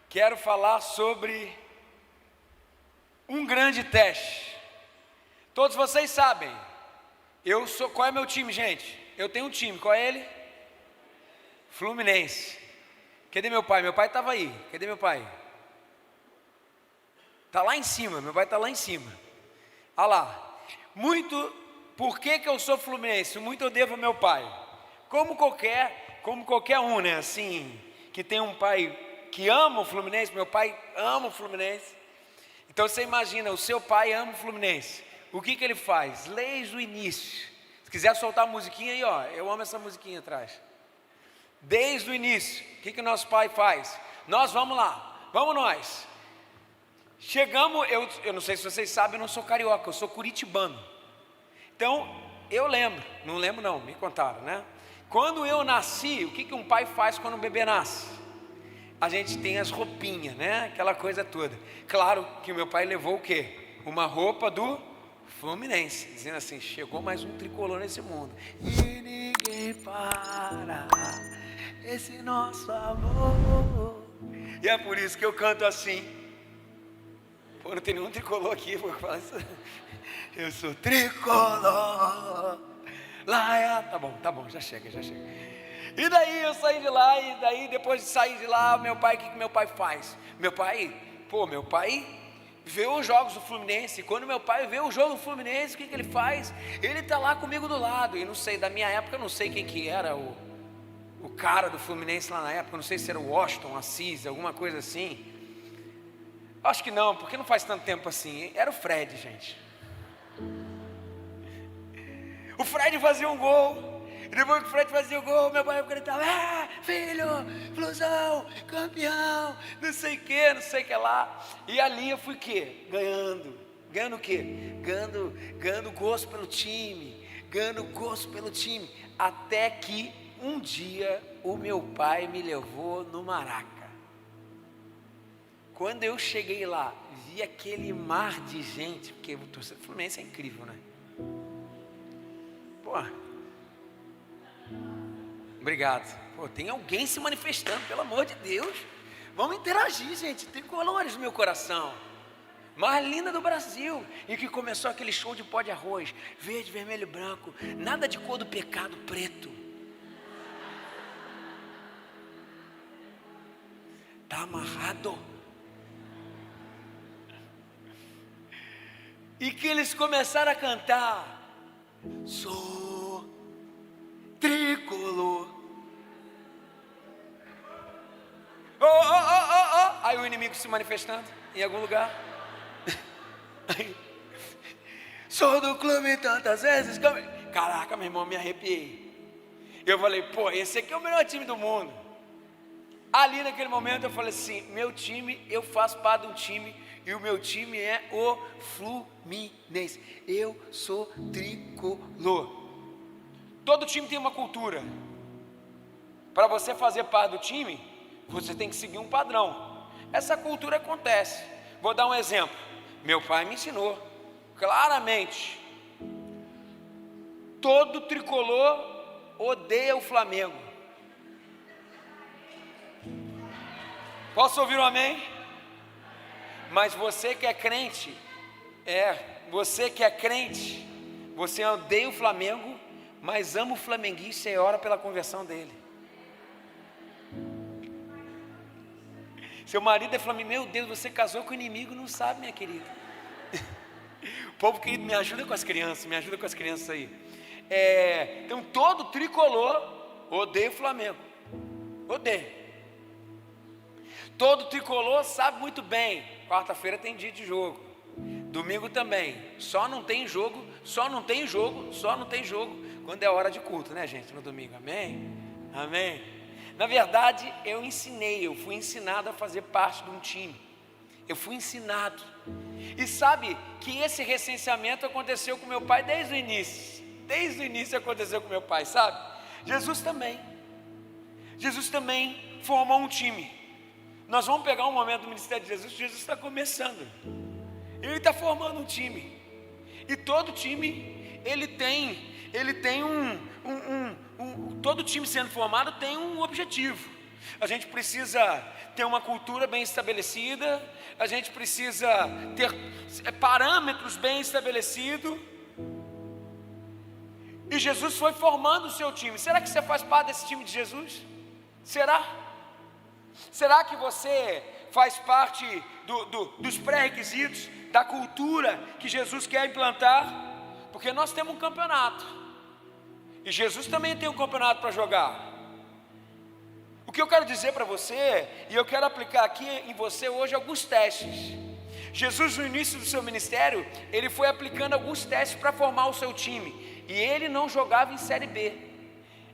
Quero falar sobre um grande teste. Todos vocês sabem, qual é meu time, gente? Eu tenho um time, qual é ele? Fluminense. Cadê meu pai? Meu pai estava aí. Cadê meu pai? Está lá em cima, meu pai está lá em cima. Olha lá. Por que eu sou fluminense? Muito eu devo ao meu pai. Como qualquer um, né? Assim, que tem um pai que ama o Fluminense, meu pai ama o Fluminense. Então você imagina, o seu pai ama o Fluminense. O que ele faz? Desde o início. Se quiser soltar a musiquinha aí, ó, eu amo essa musiquinha atrás. Desde o início, o que nosso pai faz? Nós vamos lá, vamos nós. Chegamos, eu não sei se vocês sabem, eu não sou carioca, eu sou curitibano. Então, eu lembro, não lembro não, me contaram, né? Quando eu nasci, o que um pai faz quando um bebê nasce? A gente tem as roupinhas, né? Aquela coisa toda. Claro que o meu pai levou o quê? Uma roupa do Fluminense, dizendo assim, chegou mais um tricolor nesse mundo. E ninguém para esse nosso amor. E é por isso que eu canto assim. Pô, não tem nenhum tricolor aqui, vou falar isso. Eu sou tricolor. Lá, tá bom, já chega. E daí eu saí de lá, e daí depois de sair de lá, o que meu pai faz? Meu pai vê os jogos do Fluminense. Quando meu pai vê o jogo do Fluminense, o que ele faz? Ele está lá comigo do lado. E não sei, da minha época, eu não sei quem que era o cara do Fluminense lá na época. Eu não sei se era o Washington, Assis, alguma coisa assim. Acho que não, porque não faz tanto tempo assim. Era o Fred, gente. O Fred fazia um gol. E depois que o Fred fazia o gol, meu pai gritava: filho, Flusão, campeão, não sei o que lá. E ali eu fui o quê? Ganhando o quê? Ganhando gosto pelo time. Até que um dia o meu pai me levou no Maraca. Quando eu cheguei lá, vi aquele mar de gente, porque o torcedor do Fluminense é incrível, né? Pô, obrigado. Pô, tem alguém se manifestando, pelo amor de Deus. Vamos interagir, gente. Tem colores no meu coração. Mais linda do Brasil. E que começou aquele show de pó de arroz, verde, vermelho e branco. Nada de cor do pecado, preto. Tá amarrado. E que eles começaram a cantar: sou tricolor. Aí o inimigo se manifestando em algum lugar. Sou do clube tantas vezes. Caraca, meu irmão, me arrepiei. Eu falei, pô, esse aqui é o melhor time do mundo. Ali naquele momento eu falei assim, meu time, eu faço parte de um time, e o meu time é o Fluminense. Eu sou tricolor. Todo time tem uma cultura. Para você fazer parte do time, você tem que seguir um padrão. Essa cultura acontece. Vou dar um exemplo. Meu pai me ensinou claramente. Todo tricolor odeia o Flamengo. Posso ouvir um amém? Mas você que é crente, você odeia o Flamengo, mas ama o flamenguista e ora pela conversão dele. Seu marido é flamenguista, meu Deus, você casou com o inimigo, não sabe, minha querida. O povo querido, me ajuda com as crianças aí. Então todo tricolor odeia o Flamengo, odeia. Todo tricolor sabe muito bem, quarta-feira tem dia de jogo, domingo também, só não tem jogo quando é hora de culto, né, gente, no domingo, amém? Na verdade, eu fui ensinado a fazer parte de um time, eu fui ensinado, e sabe que esse recenseamento aconteceu com meu pai desde o início aconteceu com meu pai, sabe? Jesus também formou um time. Nós vamos pegar um momento do ministério de Jesus está começando, ele está formando um time, e todo time, todo time sendo formado tem um objetivo. A gente precisa ter uma cultura bem estabelecida, a gente precisa ter parâmetros bem estabelecidos. E Jesus foi formando o seu time. Será que você faz parte desse time de Jesus? Será? Será que você faz parte dos pré-requisitos, da cultura que Jesus quer implantar? Porque nós temos um campeonato, e Jesus também tem um campeonato para jogar. O que eu quero dizer para você, e eu quero aplicar aqui em você hoje alguns testes. Jesus, no início do seu ministério, ele foi aplicando alguns testes para formar o seu time. E ele não jogava em Série B,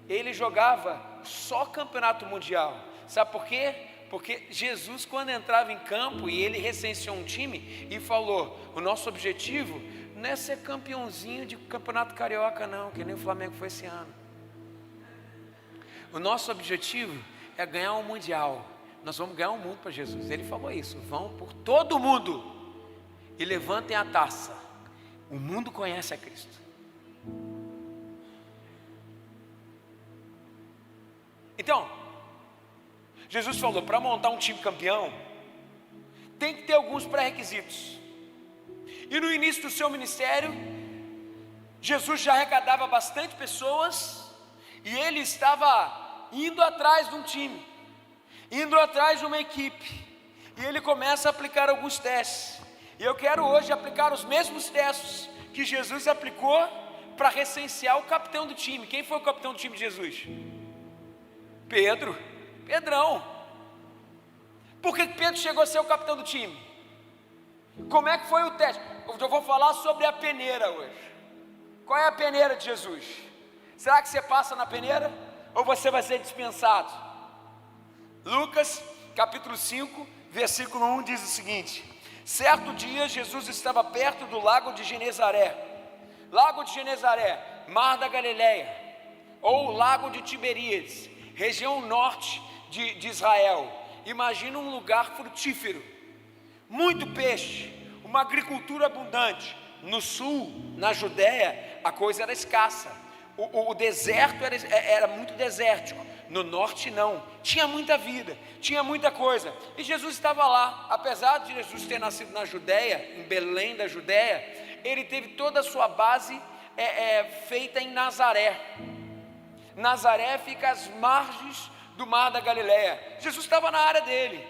ele jogava só campeonato mundial. Sabe por quê? Porque Jesus, quando entrava em campo, e ele recenseou um time e falou: o nosso objetivo não é ser campeãozinho de campeonato carioca não, que nem o Flamengo foi esse ano. O nosso objetivo é ganhar um mundial. Nós vamos ganhar um mundo para Jesus. Ele falou isso: vão por todo mundo e levantem a taça. O mundo conhece a Cristo. Então, Jesus falou: para montar um time campeão, tem que ter alguns pré-requisitos. E no início do seu ministério, Jesus já arrecadava bastante pessoas, e ele estava indo atrás de um time, indo atrás de uma equipe, e ele começa a aplicar alguns testes. E eu quero hoje aplicar os mesmos testes que Jesus aplicou para recensear o capitão do time. Quem foi o capitão do time de Jesus? Pedrão. Por que Pedro chegou a ser o capitão do time? Como é que foi o teste? Eu vou falar sobre a peneira hoje. Qual é a peneira de Jesus? Será que você passa na peneira? Ou você vai ser dispensado? Lucas capítulo 5, versículo 1 diz o seguinte: certo dia Jesus estava perto do lago de Genezaré. Lago de Genezaré, mar da Galileia, ou lago de Tiberíades, região norte de Israel. Imagina um lugar frutífero, muito peixe, uma agricultura abundante. No sul, na Judéia, a coisa era escassa, o deserto era muito desértico. No norte não, tinha muita vida, tinha muita coisa. E Jesus estava lá. Apesar de Jesus ter nascido na Judéia, em Belém da Judéia, ele teve toda a sua base feita em Nazaré. Nazaré fica às margens do mar da Galileia. Jesus estava na área dele,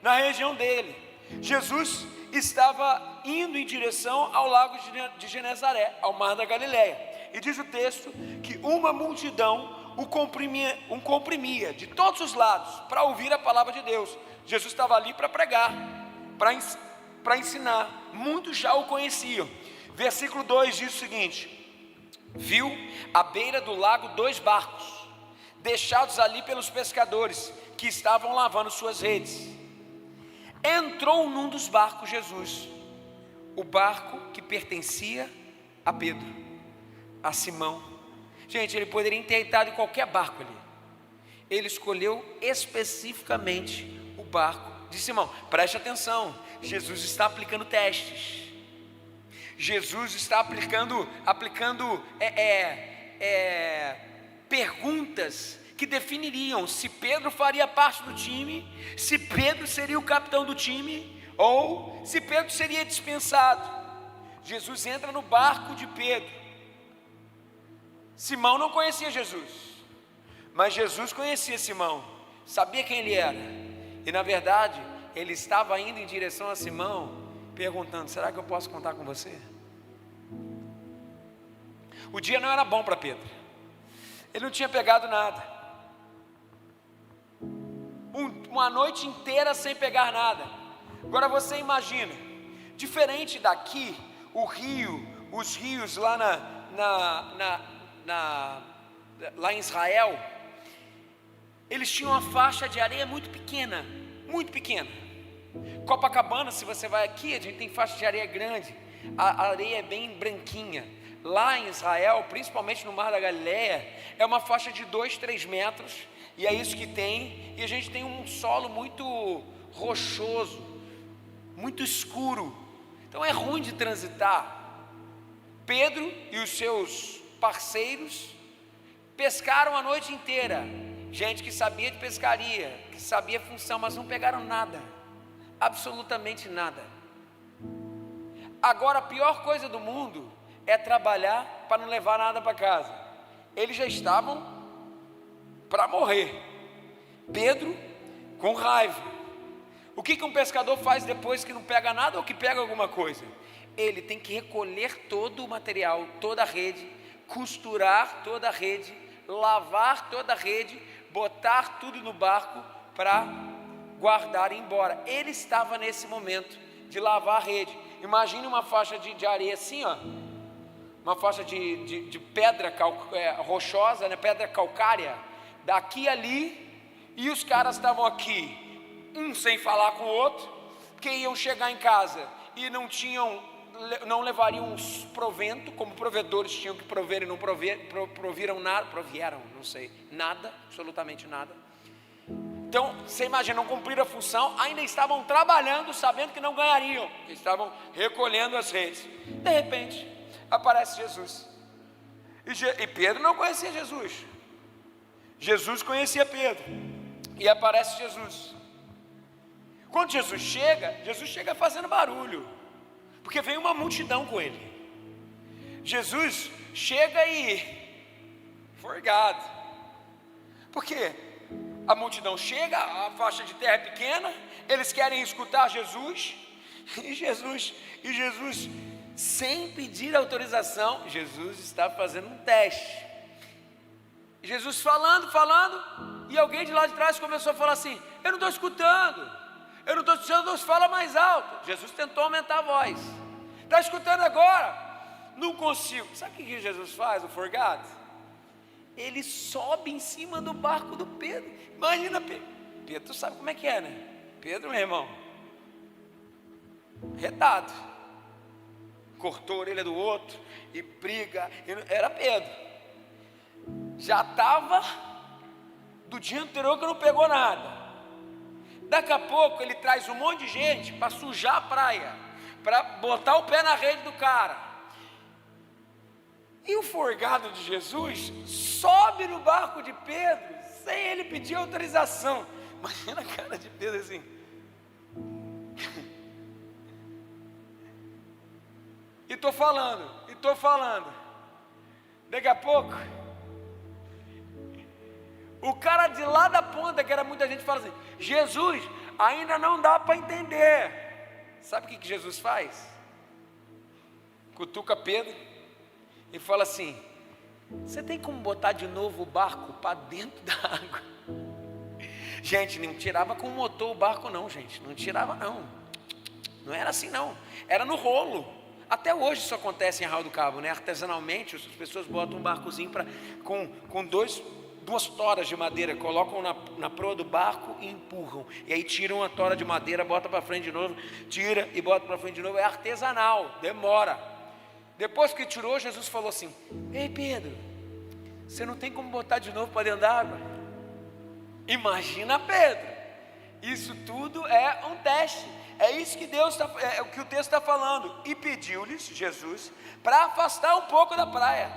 na região dele. Jesus estava indo em direção ao lago de Genezaré, ao mar da Galileia. E diz o texto que uma multidão o comprimia de todos os lados para ouvir a palavra de Deus. Jesus estava ali para pregar, para ensinar. Muitos já o conheciam. Versículo 2 diz o seguinte: viu à beira do lago 2 barcos, deixados ali pelos pescadores, que estavam lavando suas redes. Entrou num dos barcos Jesus, o barco que pertencia a Pedro, a Simão. Gente, ele poderia ter entrado em qualquer barco ali. Ele escolheu especificamente o barco de Simão. Preste atenção, Jesus está aplicando testes. Jesus está aplicando perguntas que definiriam se Pedro faria parte do time, se Pedro seria o capitão do time, ou se Pedro seria dispensado. Jesus entra no barco de Pedro. Simão não conhecia Jesus, mas Jesus conhecia Simão, sabia quem ele era. E na verdade, ele estava indo em direção a Simão, perguntando: será que eu posso contar com você? O dia não era bom para Pedro, ele não tinha pegado nada, uma noite inteira sem pegar nada. Agora você imagina, diferente daqui, os rios lá lá em Israel, eles tinham uma faixa de areia muito pequena, muito pequena. Copacabana, se você vai aqui, a gente tem faixa de areia grande, a areia é bem branquinha. Lá em Israel, principalmente no Mar da Galileia, é uma faixa de 2, 3 metros, e é isso que tem. E a gente tem um solo muito rochoso, muito escuro, então é ruim de transitar. Pedro e os seus parceiros pescaram a noite inteira gente que sabia de pescaria, que sabia a função, mas não pegaram nada, absolutamente nada. Agora a pior coisa do mundo é trabalhar para não levar nada para casa. Eles já estavam para morrer. Pedro com raiva. O que um pescador faz depois que não pega nada ou que pega alguma coisa? Ele tem que recolher todo o material, toda a rede, costurar toda a rede, lavar toda a rede, botar tudo no barco para guardar e ir embora. Ele estava nesse momento de lavar a rede. Imagine uma faixa de areia assim, ó, uma faixa de pedra rochosa, né, pedra calcária, daqui ali, e os caras estavam aqui, um sem falar com o outro, que iam chegar em casa e não levariam provento, como provedores tinham que prover e não provieram nada, nada, absolutamente nada. Então, você imagina, não cumpriram a função, ainda estavam trabalhando, sabendo que não ganhariam, que estavam recolhendo as redes. De repente, aparece Jesus, e Pedro não conhecia Jesus, Jesus conhecia Pedro, e aparece Jesus. Quando Jesus chega fazendo barulho, porque vem uma multidão com ele. Jesus chega e forgado, porque a multidão chega, a faixa de terra é pequena, eles querem escutar Jesus, e Jesus, sem pedir autorização, Jesus está fazendo um teste. Jesus falando, e alguém de lá de trás começou a falar assim: eu não estou escutando, Deus fala mais alto. Jesus tentou aumentar a voz: está escutando agora? Não consigo. Sabe o que Jesus faz, o forgado? Ele sobe em cima do barco do Pedro. Imagina, Pedro, tu sabe como é que é, né? Pedro, meu irmão, retado, cortou a orelha do outro e briga. Era Pedro, já estava do dia anterior que não pegou nada. Daqui a pouco ele traz um monte de gente para sujar a praia, para botar o pé na rede do cara. E o forgado de Jesus sobe no barco de Pedro sem ele pedir autorização. Imagina a cara de Pedro assim. E estou falando. Daqui a pouco, o cara de lá da ponta, que era muita gente, fala assim: Jesus, ainda não dá para entender. Sabe o que Jesus faz? Cutuca Pedro e fala assim: você tem como botar de novo o barco para dentro da água? Gente, não tirava com o motor o barco não, gente, não tirava não era assim não, era no rolo. Até hoje isso acontece em Arraial do Cabo, né? Artesanalmente as pessoas botam um barcozinho com duas toras de madeira, colocam na proa do barco e empurram, e aí tiram a tora de madeira, bota para frente de novo, tira e bota para frente de novo. É artesanal, demora. Depois que tirou, Jesus falou assim: ei Pedro, você não tem como botar de novo para dentro da água? Imagina Pedro, isso tudo é um teste. É isso que o que o texto está falando. E pediu-lhes Jesus para afastar um pouco da praia.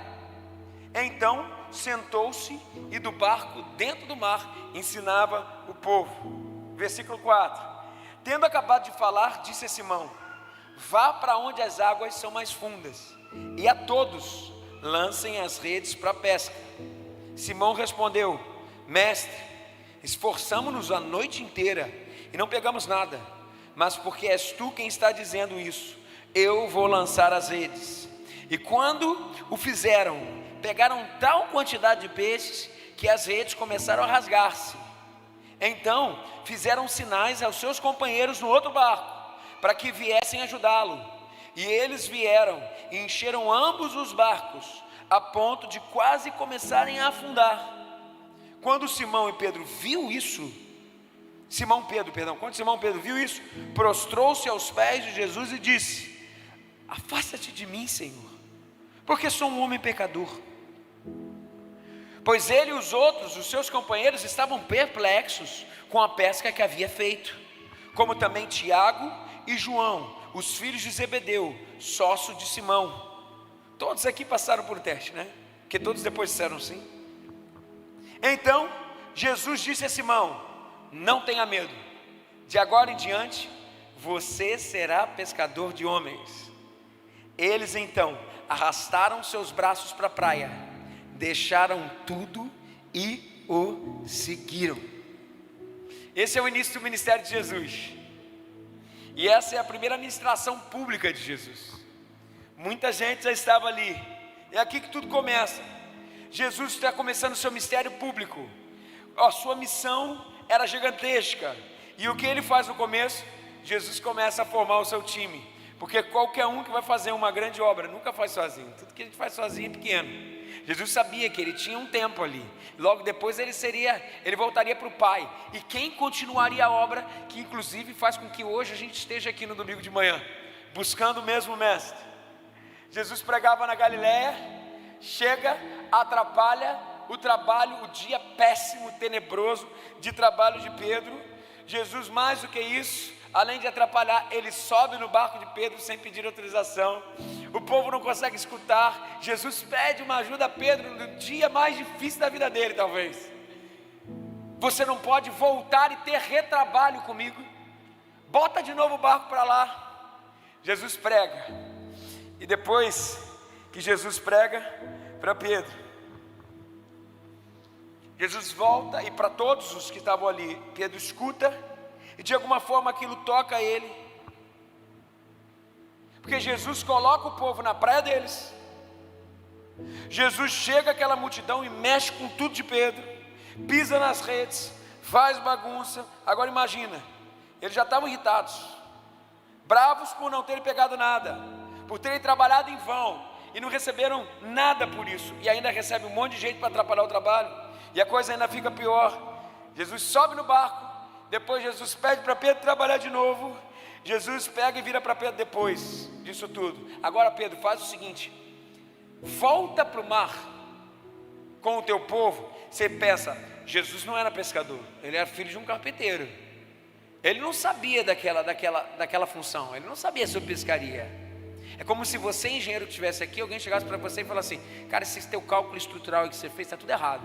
Então sentou-se e do barco dentro do mar ensinava o povo. Versículo 4: tendo acabado de falar, disse a Simão: vá para onde as águas são mais fundas, e a todos lancem as redes para a pesca. Simão respondeu: mestre, esforçamo-nos a noite inteira e não pegamos nada, mas porque és tu quem está dizendo isso, eu vou lançar as redes. E quando o fizeram, pegaram tal quantidade de peixes que as redes começaram a rasgar-se. Então fizeram sinais aos seus companheiros no outro barco, para que viessem ajudá-lo. E eles vieram e encheram ambos os barcos, a ponto de quase começarem a afundar. Quando Simão Pedro viu isso, prostrou-se aos pés de Jesus e disse: afasta-te de mim, Senhor, porque sou um homem pecador. Pois ele e os outros, os seus companheiros, estavam perplexos com a pesca que havia feito, como também Tiago e João, os filhos de Zebedeu, sócio de Simão. Todos aqui passaram por teste, né? Porque todos depois disseram sim. Então Jesus disse a Simão: não tenha medo, de agora em diante você será pescador de homens. Eles então arrastaram seus braços para a praia, deixaram tudo e o seguiram. Esse é o início do ministério de Jesus, e essa é a primeira ministração pública de Jesus. Muita gente já estava ali, é aqui que tudo começa. Jesus está começando o seu ministério público. A sua missão era gigantesca, e o que ele faz no começo? Jesus começa a formar o seu time, porque qualquer um que vai fazer uma grande obra nunca faz sozinho, tudo que a gente faz sozinho é pequeno. Jesus sabia que ele tinha um tempo ali, logo depois ele voltaria para o Pai, e quem continuaria a obra, que inclusive faz com que hoje a gente esteja aqui no domingo de manhã, buscando o mesmo mestre. Jesus pregava na Galileia, chega, atrapalha o trabalho, o dia péssimo, tenebroso de trabalho de Pedro. Jesus, mais do que isso, além de atrapalhar, ele sobe no barco de Pedro sem pedir autorização. O povo não consegue escutar. Jesus pede uma ajuda a Pedro no dia mais difícil da vida dele, talvez. Você não pode voltar e ter retrabalho comigo? Bota de novo o barco para lá. Jesus prega, e depois que Jesus prega para Pedro, Jesus volta, e para todos os que estavam ali, Pedro escuta, e de alguma forma aquilo toca ele, porque Jesus coloca o povo na praia deles. Jesus chega àquela multidão e mexe com tudo de Pedro, pisa nas redes, faz bagunça. Agora imagina, eles já estavam irritados, bravos por não terem pegado nada, por terem trabalhado em vão, e não receberam nada por isso, e ainda recebe um monte de gente para atrapalhar o trabalho, e a coisa ainda fica pior. Jesus sobe no barco, depois Jesus pede para Pedro trabalhar de novo. Jesus pega e vira para Pedro depois disso tudo: agora Pedro, faz o seguinte, volta para o mar com o teu povo. Você pensa, Jesus não era pescador, ele era filho de um carpinteiro, ele não sabia daquela função, ele não sabia sobre pescaria. É como se você, engenheiro, que estivesse aqui, alguém chegasse para você e falasse assim: cara, esse teu cálculo estrutural que você fez está tudo errado,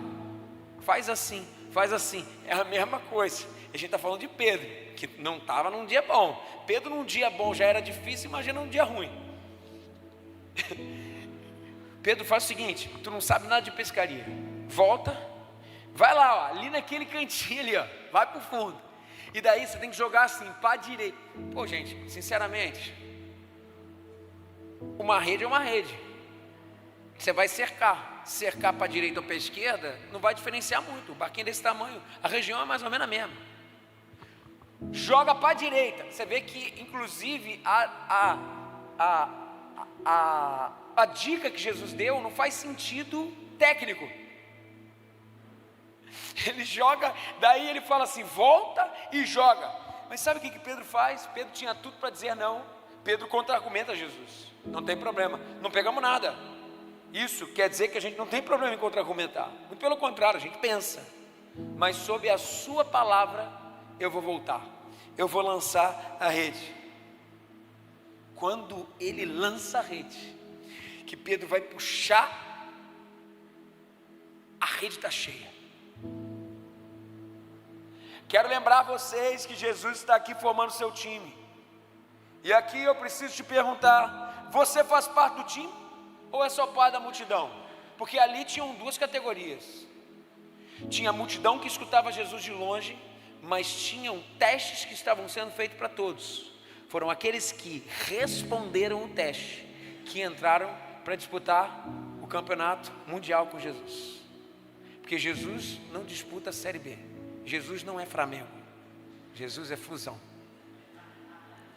faz assim, faz assim. É a mesma coisa. A gente está falando de Pedro, que não estava num dia bom. Pedro num dia bom já era difícil, imagina num dia ruim. Pedro faz o seguinte: tu não sabe nada de pescaria, volta, vai lá, ó, ali naquele cantinho ali, ó, vai para o fundo, e daí você tem que jogar assim, para a direita. Pô, gente, sinceramente, uma rede é uma rede, você vai cercar para a direita ou para a esquerda, não vai diferenciar muito, o barquinho desse tamanho, a região é mais ou menos a mesma. Joga para a direita, você vê que inclusive a dica que Jesus deu não faz sentido técnico. Ele joga, daí ele fala assim: volta e joga. Mas sabe o que Pedro faz? Pedro tinha tudo para dizer não. Pedro contra-argumenta Jesus: não tem problema, não pegamos nada. Isso quer dizer que a gente não tem problema em contra-argumentar, muito pelo contrário, a gente pensa, mas sob a sua palavra eu vou voltar, eu vou lançar a rede. Quando ele lança a rede, que Pedro vai puxar, a rede está cheia. Quero lembrar vocês que Jesus está aqui formando seu time, e aqui eu preciso te perguntar: você faz parte do time ou é só parte da multidão? Porque ali tinham duas categorias. Tinha a multidão que escutava Jesus de longe, mas tinham testes que estavam sendo feitos para todos. Foram aqueles que responderam o teste, que entraram para disputar o campeonato mundial com Jesus. Porque Jesus não disputa a Série B, Jesus não é Flamengo, Jesus é Fusão.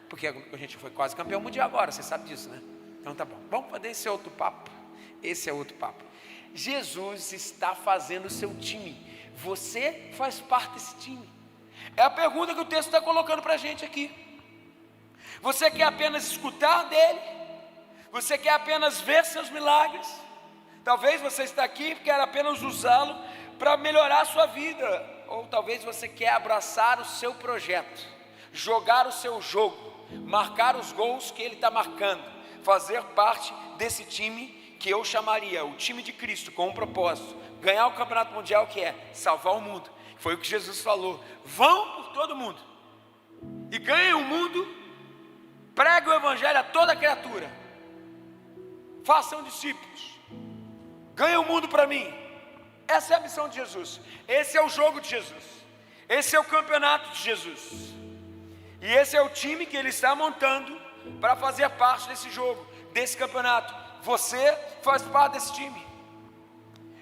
Porque a gente foi quase campeão mundial agora, você sabe disso, né? Então tá bom, vamos fazer esse outro papo. Esse é outro papo. Jesus está fazendo o seu time, você faz parte desse time. É a pergunta que o texto está colocando para a gente aqui. Você quer apenas escutar dele? Você quer apenas ver seus milagres? Talvez você está aqui e quer apenas usá-lo para melhorar a sua vida. Ou talvez você quer abraçar o seu projeto, jogar o seu jogo, marcar os gols que ele está marcando, fazer parte desse time que eu chamaria o time de Cristo, com um propósito: ganhar o campeonato mundial, que é salvar o mundo. Foi o que Jesus falou: vão por todo mundo e ganhem o mundo, preguem o evangelho a toda criatura, façam discípulos, ganhem o mundo para mim. Essa é a missão de Jesus, esse é o jogo de Jesus, esse é o campeonato de Jesus, e esse é o time que Ele está montando para fazer parte desse jogo, desse campeonato. Você faz parte desse time.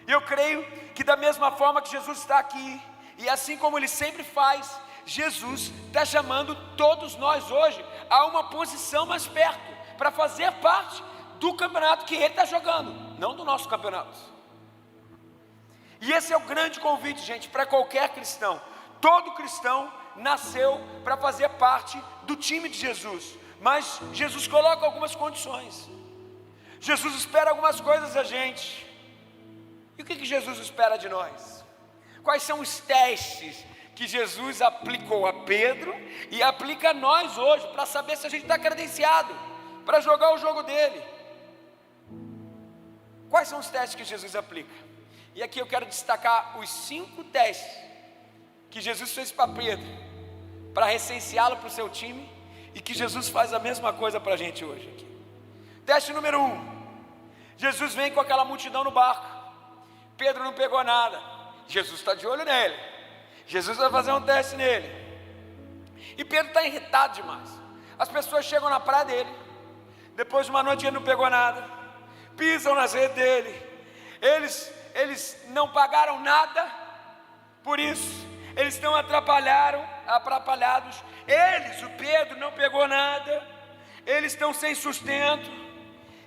E eu creio que da mesma forma que Jesus está aqui, e assim como Ele sempre faz, Jesus está chamando todos nós hoje a uma posição mais perto, para fazer parte do campeonato que Ele está jogando, não do nosso campeonato. E esse é o grande convite, gente, para qualquer cristão. Todo cristão nasceu para fazer parte do time de Jesus, mas Jesus coloca algumas condições. Jesus espera algumas coisas da gente. E o que Jesus espera de nós? Quais são os testes que Jesus aplicou a Pedro e aplica a nós hoje, para saber se a gente está credenciado para jogar o jogo dele? Quais são os testes que Jesus aplica? E aqui eu quero destacar os 5 testes que Jesus fez para Pedro, para recenseá-lo para o seu time, e que Jesus faz a mesma coisa para a gente hoje aqui. Teste número 1, Jesus vem com aquela multidão no barco, Pedro não pegou nada, Jesus está de olho nele, Jesus vai fazer um teste nele, e Pedro está irritado demais. As pessoas chegam na praia dele, depois de uma noite ele não pegou nada, pisam nas redes dele, eles não pagaram nada, por isso eles estão atrapalhados. O Pedro não pegou nada, eles estão sem sustento.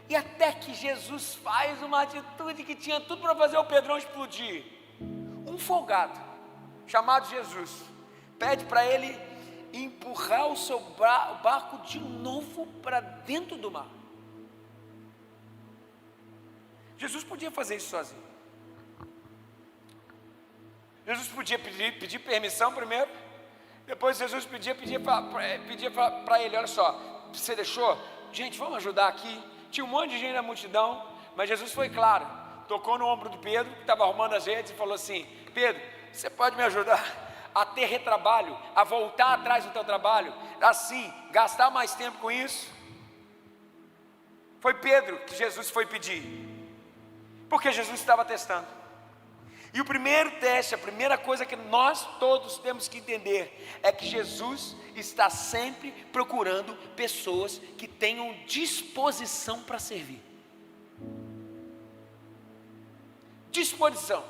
E até que Jesus faz uma atitude que tinha tudo para fazer o Pedrão explodir. Um folgado chamado Jesus pede para ele empurrar o seu barco de novo para dentro do mar. Jesus podia fazer isso sozinho. Jesus podia pedir permissão primeiro, depois Jesus pedia para ele: olha só, você deixou? Gente, vamos ajudar aqui. Tinha um monte de gente na multidão, mas Jesus foi claro, tocou no ombro do Pedro, que estava arrumando as redes, e falou assim: Pedro, você pode me ajudar a ter retrabalho, a voltar atrás do teu trabalho, assim, gastar mais tempo com isso? Foi Pedro que Jesus foi pedir, porque Jesus estava testando. E o primeiro teste, a primeira coisa que nós todos temos que entender, é que Jesus está sempre procurando pessoas que tenham disposição para servir. Disposição.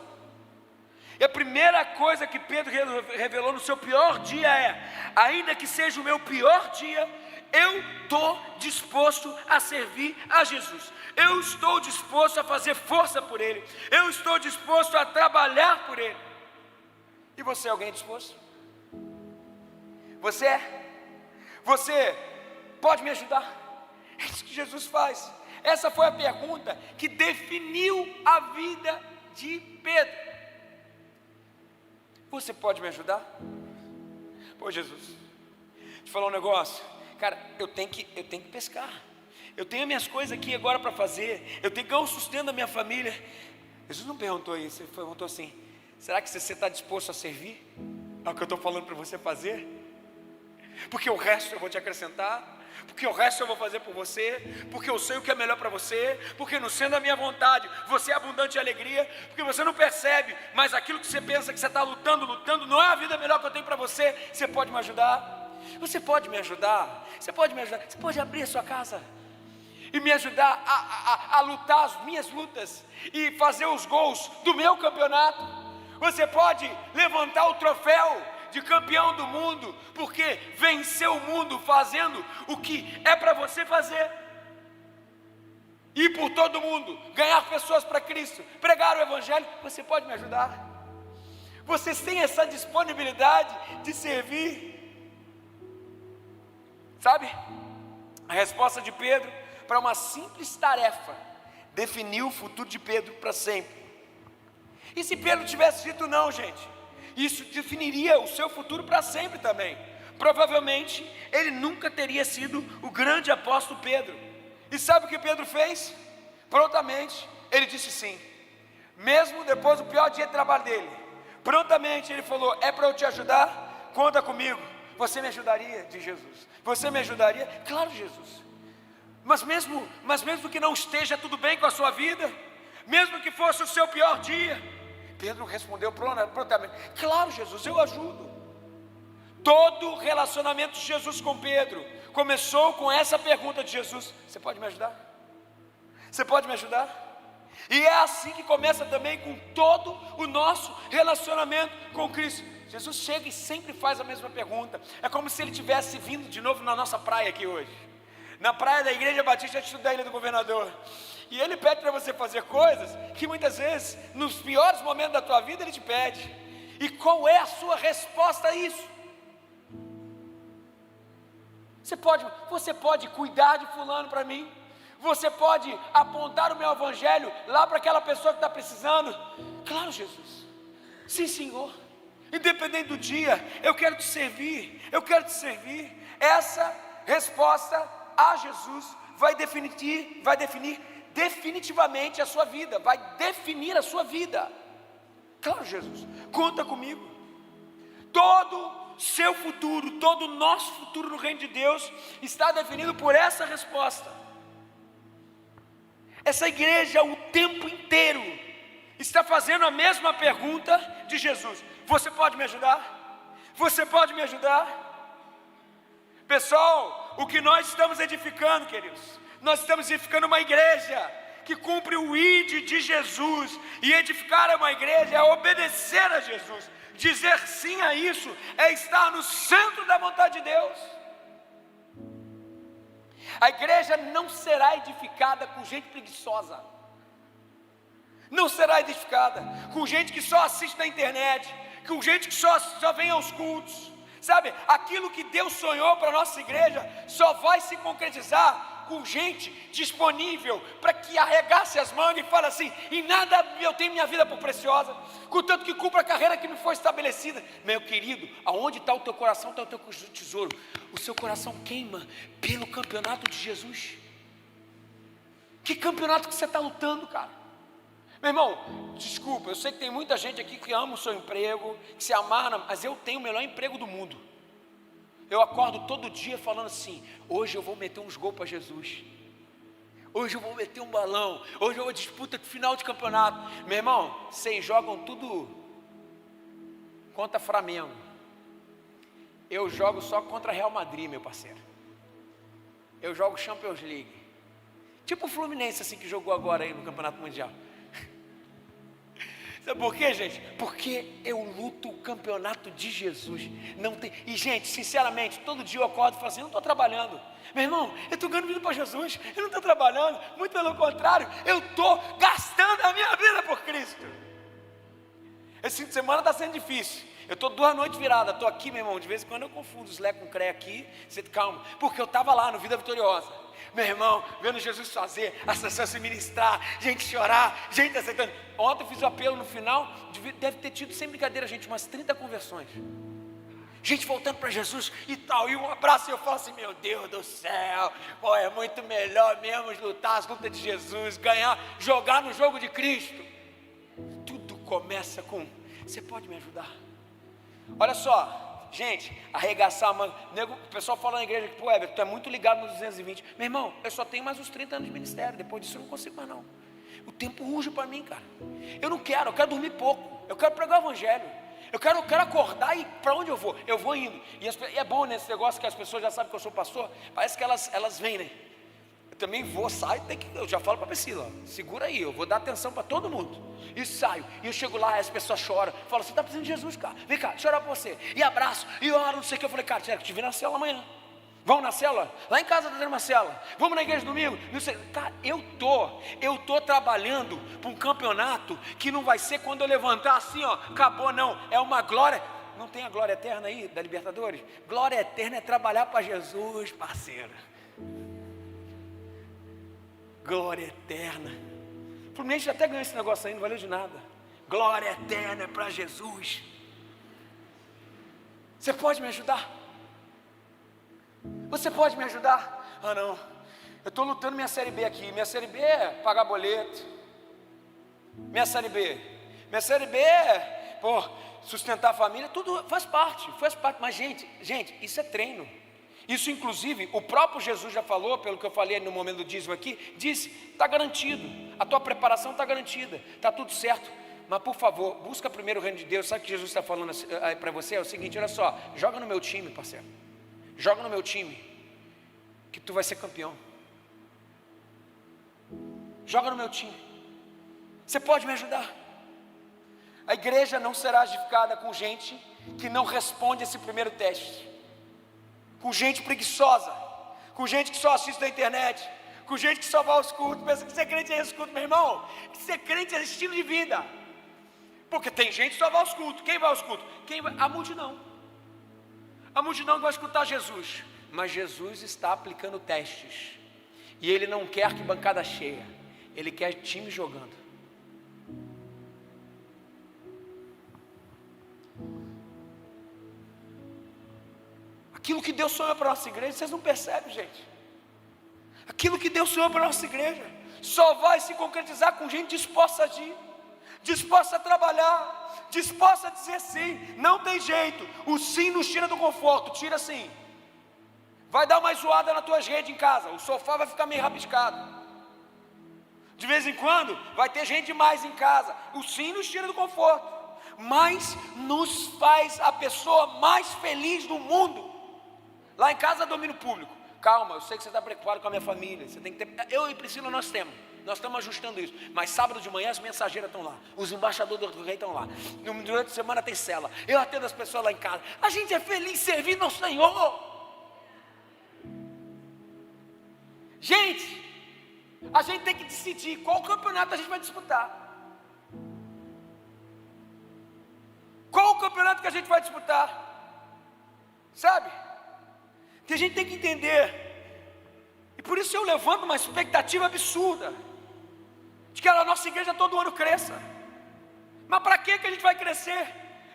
E a primeira coisa que Pedro revelou no seu pior dia é: ainda que seja o meu pior dia, eu estou disposto a servir a Jesus, eu estou disposto a fazer força por Ele, eu estou disposto a trabalhar por Ele. E você é alguém disposto? Você é? Você pode me ajudar? É isso que Jesus faz. Essa foi a pergunta que definiu a vida de Pedro. Você pode me ajudar? Pô, Jesus, te falar um negócio. Cara, eu tenho que pescar. Eu tenho minhas coisas aqui agora para fazer. Eu tenho que ganhar um sustento da minha família. Jesus não perguntou isso, ele perguntou assim: será que você está disposto a servir ao que eu estou falando para você fazer? Porque o resto eu vou te acrescentar, porque o resto eu vou fazer por você, porque eu sei o que é melhor para você, porque no sendo a minha vontade você é abundante em alegria, porque você não percebe, mas aquilo que você pensa que você está lutando, não é a vida melhor que eu tenho para você. Você pode me ajudar? Você pode me ajudar? Você pode me ajudar? Você pode abrir a sua casa e me ajudar a lutar as minhas lutas e fazer os gols do meu campeonato? Você pode levantar o troféu de campeão do mundo, porque venceu o mundo fazendo o que é para você fazer. Ir por todo mundo, ganhar pessoas para Cristo, pregar o Evangelho. Você pode me ajudar? Vocês têm essa disponibilidade de servir? Sabe, a resposta de Pedro para uma simples tarefa definiu o futuro de Pedro para sempre. E se Pedro tivesse dito não, gente, isso definiria o seu futuro para sempre também. Provavelmente ele nunca teria sido o grande apóstolo Pedro. E sabe o que Pedro fez? Prontamente ele disse sim, mesmo depois do pior dia de trabalho dele, Prontamente ele falou: é para eu te ajudar? Conta comigo. Você me ajudaria? Diz Jesus. Você me ajudaria? Claro, Jesus. Mas mesmo que não esteja tudo bem com a sua vida, mesmo que fosse o seu pior dia, Pedro respondeu prontamente: claro, Jesus, eu ajudo. Todo relacionamento de Jesus com Pedro começou com essa pergunta de Jesus: você pode me ajudar? Você pode me ajudar? E é assim que começa também com todo o nosso relacionamento com Cristo. Jesus chega e sempre faz a mesma pergunta. É como se ele tivesse vindo de novo na nossa praia aqui hoje, na praia da Igreja Batista da Ilha do Governador. E ele pede para você fazer coisas que muitas vezes, nos piores momentos da tua vida, ele te pede. E qual é a sua resposta a isso? Você pode cuidar de fulano para mim. Você pode apontar o meu evangelho lá para aquela pessoa que está precisando. Claro, Jesus. Sim, Senhor. Independente do dia, eu quero te servir. Eu quero te servir. Essa resposta a Jesus vai definir definitivamente a sua vida. Vai definir a sua vida. Claro, Jesus. Conta comigo. Todo seu futuro, todo o nosso futuro no reino de Deus está definido por essa resposta. Essa igreja o tempo inteiro está fazendo a mesma pergunta de Jesus: você pode me ajudar? Você pode me ajudar? Pessoal, o que nós estamos edificando, queridos, nós estamos edificando uma igreja que cumpre o ID de Jesus. E edificar uma igreja é obedecer a Jesus. Dizer sim a isso é estar no centro da vontade de Deus. A igreja não será edificada com gente preguiçosa. Não será edificada com gente que só assiste na internet, com gente que só vem aos cultos. Sabe, aquilo que Deus sonhou para a nossa igreja só vai se concretizar com gente disponível para que arregace as mangas e fale assim: em nada eu tenho minha vida por preciosa, contanto que cumpra a carreira que me foi estabelecida. Meu querido, aonde está o teu coração, está o teu tesouro. O seu coração queima pelo campeonato de Jesus. Que campeonato que você está lutando, cara? Meu irmão, desculpa, eu sei que tem muita gente aqui que ama o seu emprego, que se amarra, mas eu tenho o melhor emprego do mundo. Eu acordo todo dia falando assim: hoje eu vou meter uns gols para Jesus. Hoje eu vou meter um balão. Hoje eu vou disputa de final de campeonato. Meu irmão, vocês jogam tudo contra Flamengo. Eu jogo só contra Real Madrid, meu parceiro. Eu jogo Champions League. Tipo o Fluminense assim que jogou agora aí no Campeonato Mundial. Sabe por quê, gente? Porque eu luto o campeonato de Jesus. Não tem... E, gente, sinceramente, todo dia eu acordo e falo assim: eu não estou trabalhando. Meu irmão, eu estou ganhando vida para Jesus. Eu não estou trabalhando. Muito pelo contrário, eu estou gastando a minha vida por Cristo. Esse fim de semana está sendo difícil. Eu estou 2 noites viradas. Estou aqui, meu irmão. De vez em quando eu confundo os Lé com Cré aqui. Você calma. Porque eu estava lá no Vida Vitoriosa. Meu irmão, vendo Jesus fazer, as pessoas se ministrar, gente chorar, gente aceitando. Ontem eu fiz o apelo no final, deve ter tido, sem brincadeira, gente, umas 30 conversões. Gente voltando para Jesus e tal, e um abraço, e eu falo assim: meu Deus do céu, pô, é muito melhor mesmo lutar as lutas de Jesus, ganhar, jogar no jogo de Cristo. Tudo começa com: você pode me ajudar? Olha só. Gente, arregaçar a manga. O pessoal fala na igreja que: pô, Everton, tu é muito ligado nos 220. Meu irmão, eu só tenho mais uns 30 anos de ministério. Depois disso eu não consigo mais não. O tempo urge para mim, cara. Eu quero dormir pouco. Eu quero pregar o evangelho. Eu quero acordar e para onde eu vou? Eu vou indo. E é bom nesse negócio que as pessoas já sabem que eu sou pastor. Parece que elas vêm, né? Eu também vou, saio, eu já falo para a Priscila: segura aí, eu vou dar atenção para todo mundo. E saio, e eu chego lá, as pessoas choram. Falam: você está precisando de Jesus, cara? Vem cá, deixa eu orar para você. E abraço, e oro, não sei o que. Eu falei: cara, tinha que te ver na célula amanhã. Vamos na célula? Lá em casa está tendo uma célula. Vamos na igreja domingo? Não sei. Cara, eu tô trabalhando para um campeonato que não vai ser quando eu levantar assim, ó, acabou não. É uma glória. Não tem a glória eterna aí da Libertadores? Glória eterna é trabalhar para Jesus, parceiro. Glória eterna. O Fluminense até ganhou esse negócio aí, não valeu de nada. Glória eterna é para Jesus. Você pode me ajudar? Você pode me ajudar? Ah, não, eu estou lutando minha série B aqui. Minha série B é pagar boleto. Minha série B é, pô, sustentar a família, tudo faz parte, mas gente, isso é treino. Isso inclusive, o próprio Jesus já falou, pelo que eu falei no momento do dízimo aqui, disse, está garantido, a tua preparação está garantida, está tudo certo, mas por favor, busca primeiro o reino de Deus. Sabe o que Jesus está falando para você? É o seguinte, olha só, joga no meu time, parceiro, joga no meu time, que tu vai ser campeão, joga no meu time, você pode me ajudar. A igreja não será edificada com gente que não responde esse primeiro teste, com gente preguiçosa, com gente que só assiste na internet, com gente que só vai aos cultos, pensa que ser crente é esse culto, meu irmão, que ser crente é estilo de vida, porque tem gente que só vai aos cultos. Quem vai aos cultos? A multidão que vai escutar Jesus, mas Jesus está aplicando testes, e Ele não quer que bancada cheia, Ele quer time jogando. Aquilo que Deus sonhou para a nossa igreja, vocês não percebem, gente. Aquilo que Deus sonhou para a nossa igreja só vai se concretizar com gente disposta a agir, disposta a trabalhar, disposta a dizer sim. Não tem jeito, o sim nos tira do conforto, tira sim. Vai dar uma zoada na tua rede em casa, o sofá vai ficar meio rabiscado. De vez em quando vai ter gente demais em casa, o sim nos tira do conforto, mas nos faz a pessoa mais feliz do mundo. Lá em casa, domínio público. Calma, eu sei que você está preocupado com a minha família. Você tem que ter. Eu e Priscila nós estamos ajustando isso. Mas sábado de manhã as mensageiras estão lá, os embaixadores do rei estão lá. Durante a semana tem cela. Eu atendo as pessoas lá em casa. A gente é feliz servindo ao Senhor. Gente, a gente tem que decidir qual campeonato a gente vai disputar. Qual o campeonato que a gente vai disputar? Sabe? Que a gente tem que entender, e por isso eu levanto uma expectativa absurda, de que a nossa igreja todo ano cresça. Mas para que a gente vai crescer?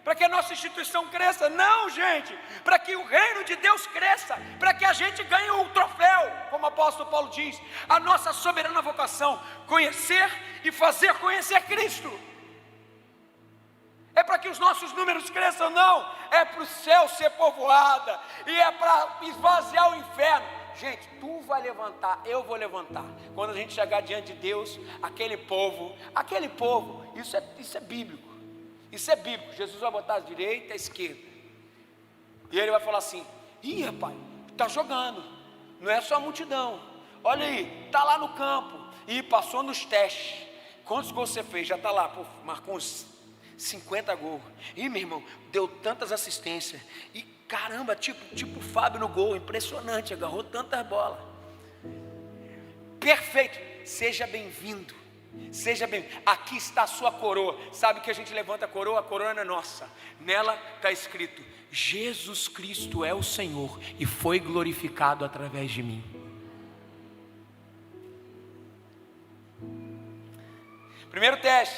Para que a nossa instituição cresça? Não, gente, para que o reino de Deus cresça, para que a gente ganhe o troféu, como o apóstolo Paulo diz, a nossa soberana vocação, conhecer e fazer conhecer Cristo. É para que os nossos números cresçam? Não, é para o céu ser povoada, e é para esvaziar o inferno. Gente, tu vai levantar, eu vou levantar. Quando a gente chegar diante de Deus, aquele povo, isso é bíblico. Isso é bíblico. Jesus vai botar a direita e a esquerda, e Ele vai falar assim: ih, rapaz, está jogando, não é só a multidão, olha aí, está lá no campo, e passou nos testes. Quantos gols você fez? Já está lá, pô, marcou uns 50 gols. E meu irmão, deu tantas assistências. E caramba, tipo o Fábio no gol, impressionante, agarrou tantas bolas. Perfeito, seja bem-vindo. Seja bem-vindo. Aqui está a sua coroa. Sabe que a gente levanta a coroa não é nossa. Nela está escrito: Jesus Cristo é o Senhor e foi glorificado através de mim. Primeiro teste: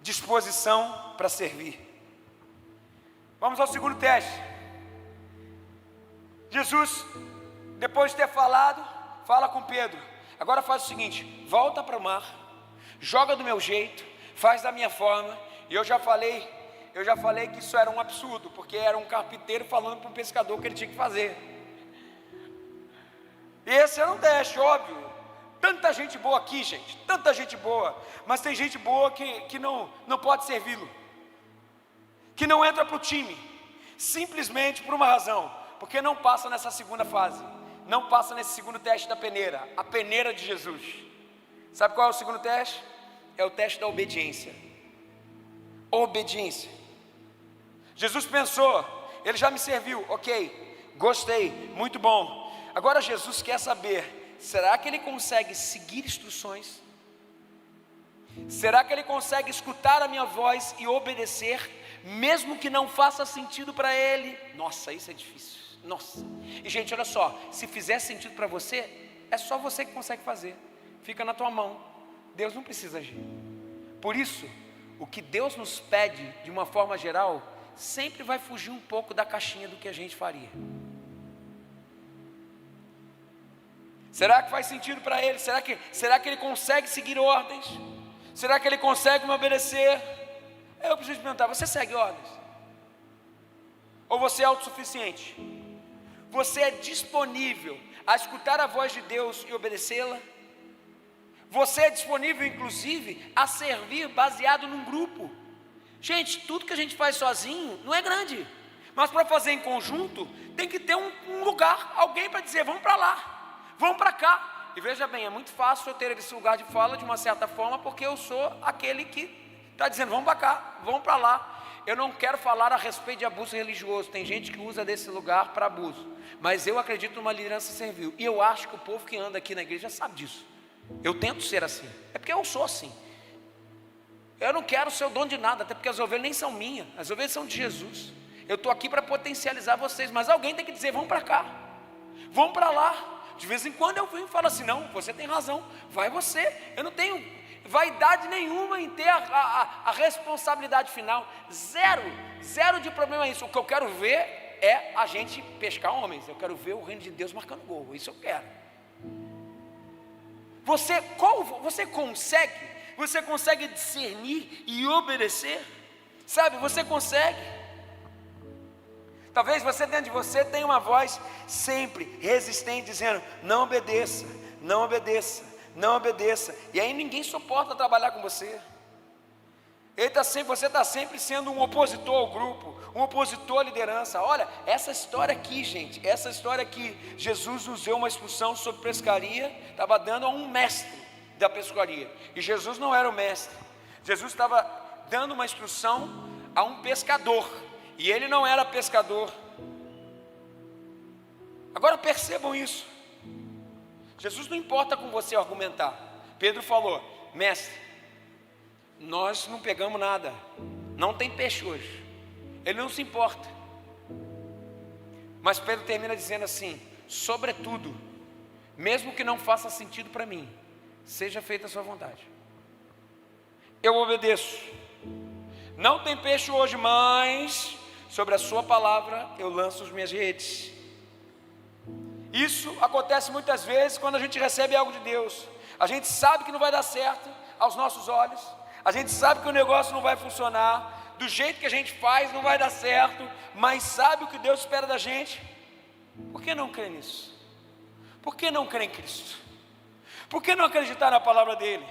disposição para servir. Vamos ao segundo teste. Jesus, depois de ter falado, fala com Pedro: agora faz o seguinte, volta para o mar, joga do meu jeito, faz da minha forma. E eu já falei que isso era um absurdo, porque era um carpinteiro falando para um pescador o que ele tinha que fazer. E esse era um teste, óbvio. Tanta gente boa aqui, gente, tanta gente boa, mas tem gente boa que não pode servi-lo, que não entra para o time, simplesmente por uma razão: porque não passa nessa segunda fase, não passa nesse segundo teste da peneira, a peneira de Jesus. Sabe qual é o segundo teste? É o teste da obediência. Obediência. Jesus pensou: ele já me serviu, ok, gostei, muito bom. Agora Jesus quer saber: será que ele consegue seguir instruções? Será que ele consegue escutar a minha voz e obedecer, mesmo que não faça sentido para ele? Nossa, isso é difícil. Nossa. E gente, olha só, se fizer sentido para você, é só você que consegue fazer. Fica na tua mão. Deus não precisa agir. Por isso, o que Deus nos pede, de uma forma geral, sempre vai fugir um pouco da caixinha do que a gente faria. Será que faz sentido para ele? Será que ele consegue seguir ordens? Será que ele consegue me obedecer? Aí eu preciso perguntar: você segue ordens? Ou você é autossuficiente? Você é disponível a escutar a voz de Deus e obedecê-la? Você é disponível, inclusive, a servir baseado num grupo? Gente, tudo que a gente faz sozinho não é grande, mas para fazer em conjunto, tem que ter um lugar, alguém para dizer: vamos para lá, vamos para cá. E veja bem, é muito fácil eu ter esse lugar de fala de uma certa forma, porque eu sou aquele que está dizendo: vamos para cá, vamos para lá. Eu não quero falar a respeito de abuso religioso, tem gente que usa desse lugar para abuso, mas eu acredito numa liderança servil, e eu acho que o povo que anda aqui na igreja sabe disso. Eu tento ser assim, é porque eu sou assim. Eu não quero ser o dono de nada, até porque as ovelhas nem são minhas, as ovelhas são de Jesus. Eu estou aqui para potencializar vocês, mas alguém tem que dizer: vamos para cá, vamos para lá. De vez em quando eu venho e falo assim: não, você tem razão, vai você. Eu não tenho vaidade nenhuma em ter a responsabilidade final, zero de problema isso. O que eu quero ver é a gente pescar homens, eu quero ver o reino de Deus marcando gol, isso eu quero. Você consegue discernir e obedecer? Sabe, você consegue. Talvez você dentro de você tenha uma voz sempre resistente, dizendo: não obedeça, não obedeça, não obedeça. E aí ninguém suporta trabalhar com você. Você está sempre sendo um opositor ao grupo, um opositor à liderança. Olha, essa história aqui, gente, essa história aqui, Jesus nos deu uma instrução sobre pescaria, estava dando a um mestre da pescaria, e Jesus não era o mestre. Jesus estava dando uma instrução a um pescador, e ele não era pescador. Agora percebam isso. Jesus não importa com você argumentar. Pedro falou: mestre, nós não pegamos nada, não tem peixe hoje. Ele não se importa. Mas Pedro termina dizendo assim: sobretudo, mesmo que não faça sentido para mim, seja feita a sua vontade. Eu obedeço. Não tem peixe hoje, mas sobre a sua palavra eu lanço as minhas redes. Isso acontece muitas vezes quando a gente recebe algo de Deus. A gente sabe que não vai dar certo aos nossos olhos, a gente sabe que o negócio não vai funcionar, do jeito que a gente faz não vai dar certo, mas sabe o que Deus espera da gente. Por que não crer nisso? Por que não crer em Cristo? Por que não acreditar na palavra dele?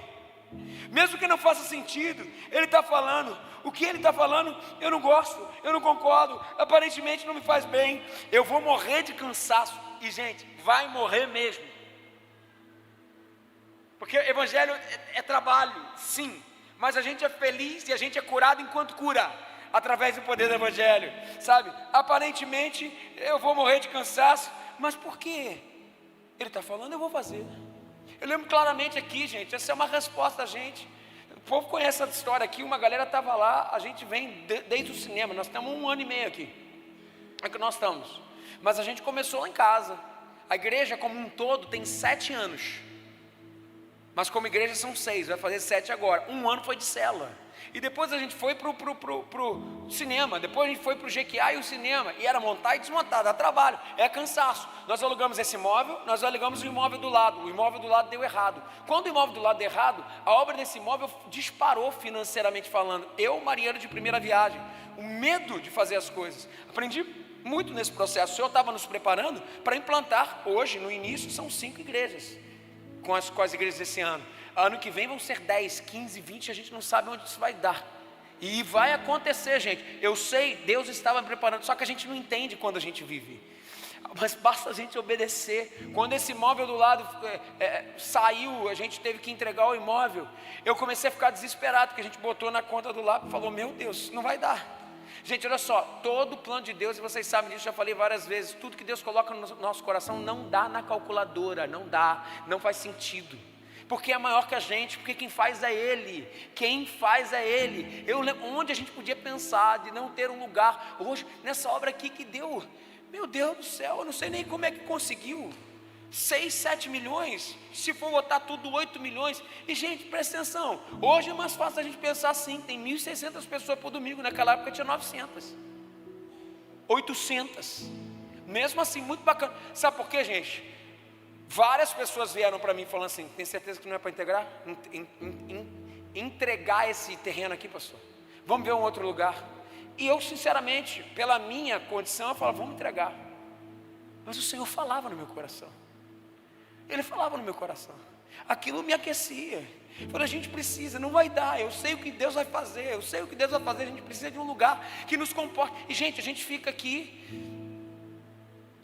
Mesmo que não faça sentido, ele está falando. O que ele está falando, eu não gosto, eu não concordo, aparentemente não me faz bem. Eu vou morrer de cansaço. E gente, vai morrer mesmo. Porque evangelho é trabalho, sim, mas a gente é feliz e a gente é curado enquanto cura, através do poder do evangelho, sabe? Aparentemente eu vou morrer de cansaço, mas por quê? Ele está falando, eu vou fazer. Eu lembro claramente aqui, gente, essa é uma resposta da gente. O povo conhece essa história aqui, uma galera estava lá, a gente vem desde o cinema, nós estamos 1 ano e meio aqui, é que nós estamos, mas a gente começou lá em casa. A igreja como um todo tem 7 anos, mas como igreja são 6, vai fazer 7 agora. 1 ano foi de célula, e depois a gente foi pro cinema, depois a gente foi pro GQA e o cinema, e era montar e desmontar, dá trabalho, é cansaço. Nós alugamos esse imóvel, nós alugamos o imóvel do lado, o imóvel do lado deu errado. Quando o imóvel do lado deu errado, a obra desse imóvel disparou financeiramente falando. Eu, Mariano de primeira viagem, o medo de fazer as coisas, aprendi muito nesse processo. O Senhor estava nos preparando para implantar, hoje no início são 5 igrejas, com as igrejas desse ano. Ano que vem vão ser 10, 15, 20, a gente não sabe onde isso vai dar. E vai acontecer, gente. Eu sei, Deus estava me preparando, só que a gente não entende quando a gente vive. Mas basta a gente obedecer. Quando esse imóvel do lado saiu, a gente teve que entregar o imóvel. Eu comecei a ficar desesperado, porque a gente botou na conta do lado e falou: meu Deus, não vai dar. Gente, olha só, todo o plano de Deus, e vocês sabem disso, já falei várias vezes, tudo que Deus coloca no nosso coração não dá na calculadora, não dá, não faz sentido, porque é maior que a gente, porque quem faz é Ele, Eu lembro onde a gente podia pensar de não ter um lugar, hoje, nessa obra aqui que deu, meu Deus do céu, eu não sei nem como é que conseguiu, 6, 7 milhões, se for botar tudo 8 milhões, e gente, presta atenção, hoje é mais fácil a gente pensar assim, tem 1.600 pessoas por domingo, naquela época tinha 900, 800, mesmo assim, muito bacana. Sabe por quê, gente? Várias pessoas vieram para mim falando assim: tem certeza que não é para entregar esse terreno aqui, pastor? vamos ver um outro lugar. E eu sinceramente, pela minha condição, eu falava, vamos entregar. Mas o Senhor falava no meu coração. Ele falava no meu coração. Aquilo me aquecia. Eu falei, a gente precisa, não vai dar. Eu sei o que Deus vai fazer. A gente precisa de um lugar que nos comporte. E gente, a gente fica aqui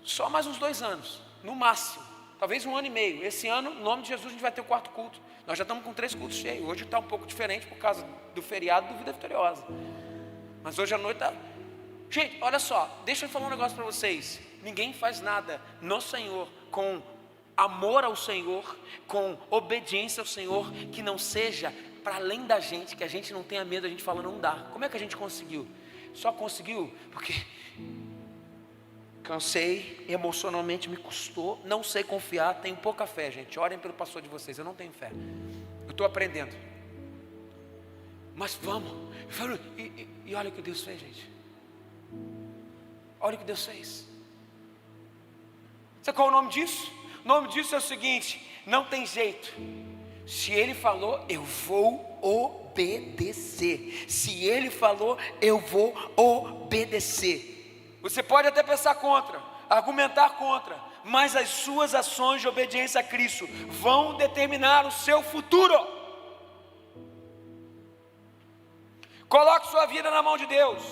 só mais uns 2 anos, no máximo. Talvez 1 ano e meio. Esse ano, em nome de Jesus, a gente vai ter o 4º culto. Nós já estamos com 3 cultos cheios. Hoje está um pouco diferente por causa do feriado do Vida Vitoriosa. Mas hoje à noite está... Gente, olha só, deixa eu falar um negócio para vocês. Ninguém faz nada no Senhor com amor ao Senhor, com obediência ao Senhor, que não seja para além da gente, que a gente não tenha medo, a gente fala, não dá. Como é que a gente conseguiu? Só conseguiu porque cansei, emocionalmente me custou, não sei confiar, tenho pouca fé, gente. Orem pelo pastor de vocês, eu não tenho fé. Eu estou aprendendo. Mas vamos. E olha o que Deus fez, gente. Olha o que Deus fez. Sabe qual é o nome disso? O nome disso é o seguinte: não tem jeito. Se Ele falou, eu vou obedecer. Se Ele falou, eu vou obedecer. Você pode até pensar contra, argumentar contra, mas as suas ações de obediência a Cristo vão determinar o seu futuro. Coloque sua vida na mão de Deus.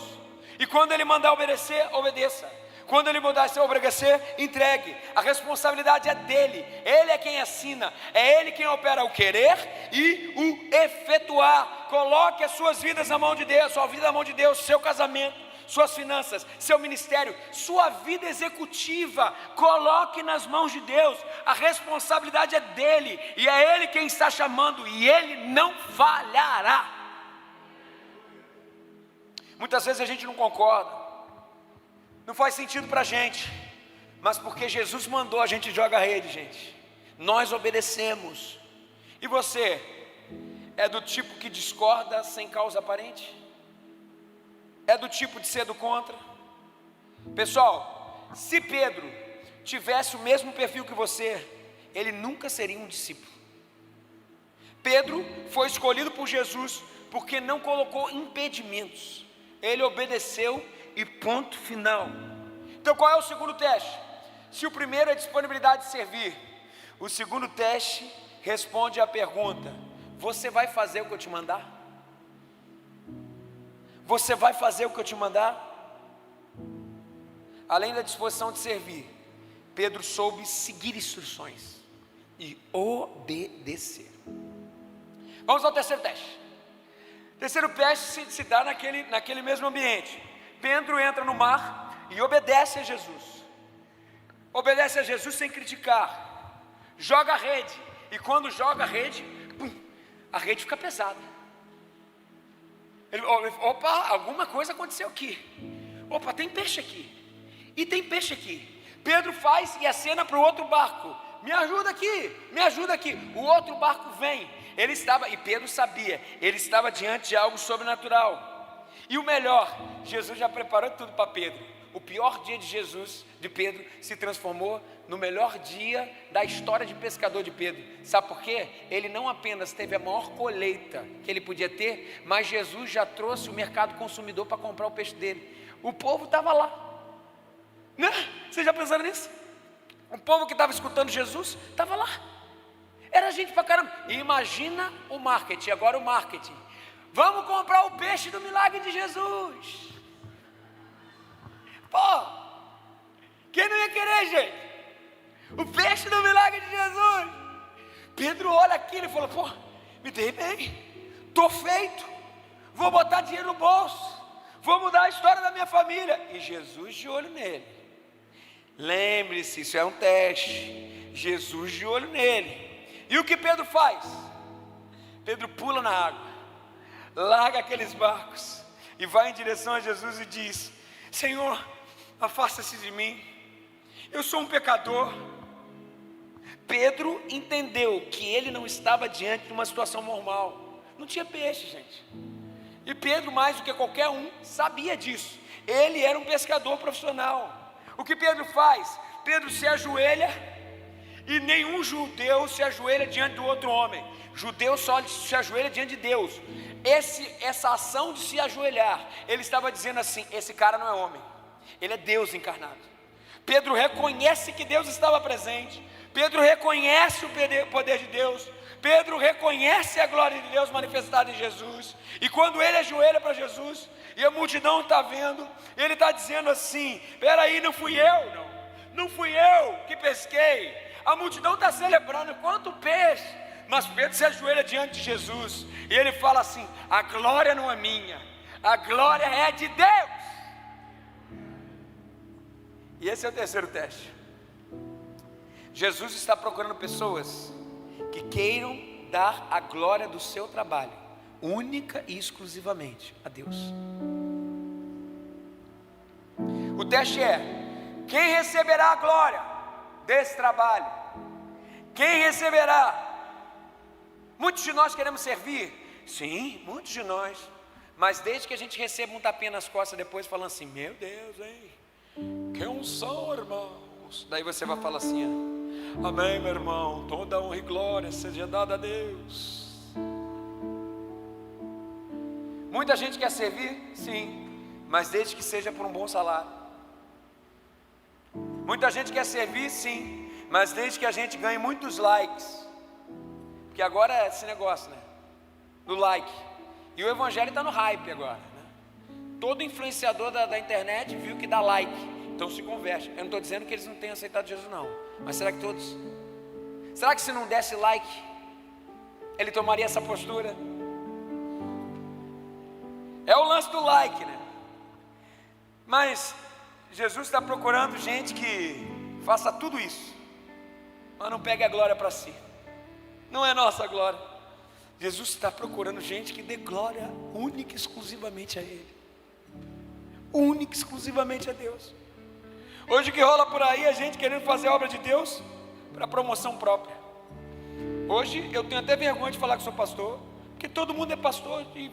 E quando Ele mandar obedecer, obedeça. Quando Ele mandar você obedecer, entregue. A responsabilidade é dEle. Ele é quem assina. É Ele quem opera o querer e o efetuar. Coloque as suas vidas na mão de Deus. Sua vida na mão de Deus. Seu casamento, suas finanças, seu ministério, sua vida executiva. Coloque nas mãos de Deus. A responsabilidade é dEle. E é Ele quem está chamando. E Ele não falhará. Muitas vezes a gente não concorda, não faz sentido para a gente, mas porque Jesus mandou, a gente joga a rede, gente. Nós obedecemos. E você é do tipo que discorda sem causa aparente? É do tipo de ser do contra? Pessoal, se Pedro tivesse o mesmo perfil que você, ele nunca seria um discípulo. Pedro foi escolhido por Jesus porque não colocou impedimentos. Ele obedeceu e ponto final. Então qual é o segundo teste? Se o primeiro é disponibilidade de servir, o segundo teste responde à pergunta: você vai fazer o que eu te mandar? Você vai fazer o que eu te mandar? Além da disposição de servir, Pedro soube seguir instruções e obedecer. Vamos ao terceiro teste. O terceiro teste se dá naquele mesmo ambiente. Pedro entra no mar e obedece a Jesus. Obedece a Jesus sem criticar. Joga a rede. E quando joga a rede, a rede fica pesada. Opa, alguma coisa aconteceu aqui. Opa, tem peixe aqui. E tem peixe aqui. Pedro faz e acena para o outro barco. Me ajuda aqui, me ajuda aqui. O outro barco vem. E Pedro sabia, ele estava diante de algo sobrenatural. E o melhor, Jesus já preparou tudo para Pedro. O pior dia de Pedro, se transformou no melhor dia da história de pescador de Pedro. Sabe por quê? Ele não apenas teve a maior colheita que ele podia ter, mas Jesus já trouxe o mercado consumidor para comprar o peixe dele. O povo estava lá, né? Vocês já pensaram nisso? O povo que estava escutando Jesus estava lá. Era gente pra caramba. E imagina o marketing, agora o marketing. Vamos comprar o peixe do milagre de Jesus. Pô, quem não ia querer, gente? O peixe do milagre de Jesus. Pedro olha aquilo e fala: pô, me dei bem, estou feito, vou botar dinheiro no bolso, vou mudar a história da minha família. E Jesus de olho nele. Lembre-se, isso é um teste. Jesus de olho nele. E o que Pedro faz? Pedro pula na água, larga aqueles barcos e vai em direção a Jesus e diz: Senhor, afasta-se de mim, eu sou um pecador. Pedro entendeu que ele não estava diante de uma situação normal. Não tinha peixe, gente. E Pedro, mais do que qualquer um, sabia disso. Ele era um pescador profissional. O que Pedro faz? Pedro se ajoelha, E nenhum judeu se ajoelha diante do outro homem. Judeu só se ajoelha diante de Deus. Essa ação de se ajoelhar, ele estava dizendo assim: esse cara não é homem, ele é Deus encarnado. Pedro reconhece que Deus estava presente. Pedro reconhece o poder de Deus. Pedro reconhece a glória de Deus manifestada em Jesus. E quando ele ajoelha para Jesus, e a multidão está vendo, ele está dizendo assim: peraí, não fui eu, não fui eu que pesquei. A multidão está celebrando quanto peixe, mas Pedro se ajoelha diante de Jesus, e ele fala assim: a glória não é minha, a glória é de Deus. E esse é o terceiro teste. Jesus está procurando pessoas que queiram dar a glória do seu trabalho, única e exclusivamente a Deus. O teste é: quem receberá a glória desse trabalho? Quem receberá? Muitos de nós queremos servir? Sim, muitos de nós. Mas desde que a gente receba um tapinha nas costas depois, falando assim: meu Deus, hein? Que unção, irmãos. Daí você vai falar assim: amém, meu irmão, toda honra e glória seja dada a Deus. Muita gente quer servir? Sim, mas desde que seja por um bom salário. Muita gente quer servir? Sim, mas desde que a gente ganhe muitos likes. Porque agora é esse negócio, né? Do like. E o evangelho está no hype agora, né? Todo influenciador da internet viu que dá like, então se converte. Eu não estou dizendo que eles não tenham aceitado Jesus, não. Mas será que todos? Será que se não desse like, ele tomaria essa postura? É o lance do like, né? Mas Jesus está procurando gente que faça tudo isso, mas não pegue a glória para si. Não é nossa glória. Jesus está procurando gente que dê glória única e exclusivamente a Ele, única e exclusivamente a Deus. Hoje o que rola por aí é gente querendo fazer a obra de Deus para promoção própria. Hoje eu tenho até vergonha de falar que sou pastor, porque todo mundo é pastor, e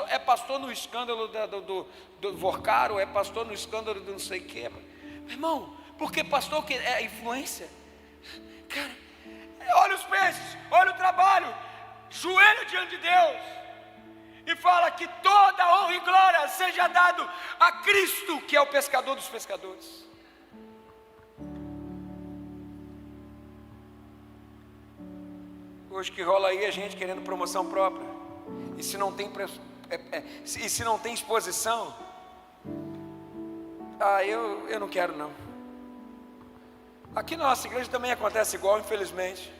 é pastor no escândalo do Vorcaro, é pastor no escândalo do não sei o que. Meu irmão, porque pastor que é influência? Cara, olha os peixes, olha o trabalho, joelho diante de Deus e fala que toda honra e glória seja dado a Cristo, que é o pescador dos pescadores. Hoje que rola aí a gente querendo promoção própria, e se não tem e se não tem exposição, eu não quero não. Aqui na nossa igreja também acontece igual, infelizmente.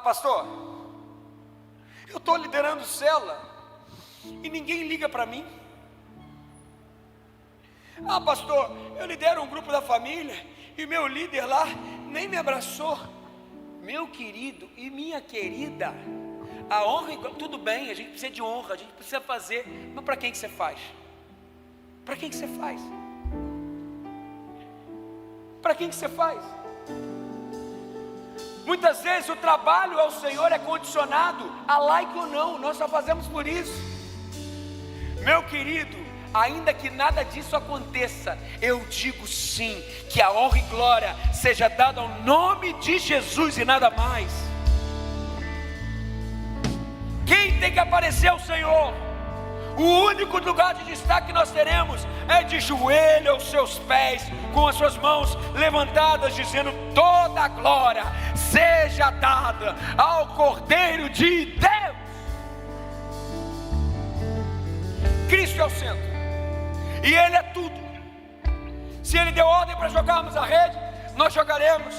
Pastor, eu estou liderando célula e ninguém liga para mim. Pastor, eu lidero um grupo da família e meu líder lá nem me abraçou. Meu querido e minha querida, a honra, tudo bem, a gente precisa de honra, a gente precisa fazer, mas para quem que você faz? Para quem que você faz? Para quem que você faz? Muitas vezes o trabalho ao Senhor é condicionado a like ou não, nós só fazemos por isso. Meu querido, ainda que nada disso aconteça, eu digo sim, que a honra e glória seja dada ao nome de Jesus e nada mais. Quem tem que aparecer é o Senhor. O único lugar de destaque que nós teremos é de joelho aos seus pés, com as suas mãos levantadas, dizendo: toda a glória seja dada ao Cordeiro de Deus. Cristo é o centro, e Ele é tudo. Se Ele deu ordem para jogarmos a rede, nós jogaremos.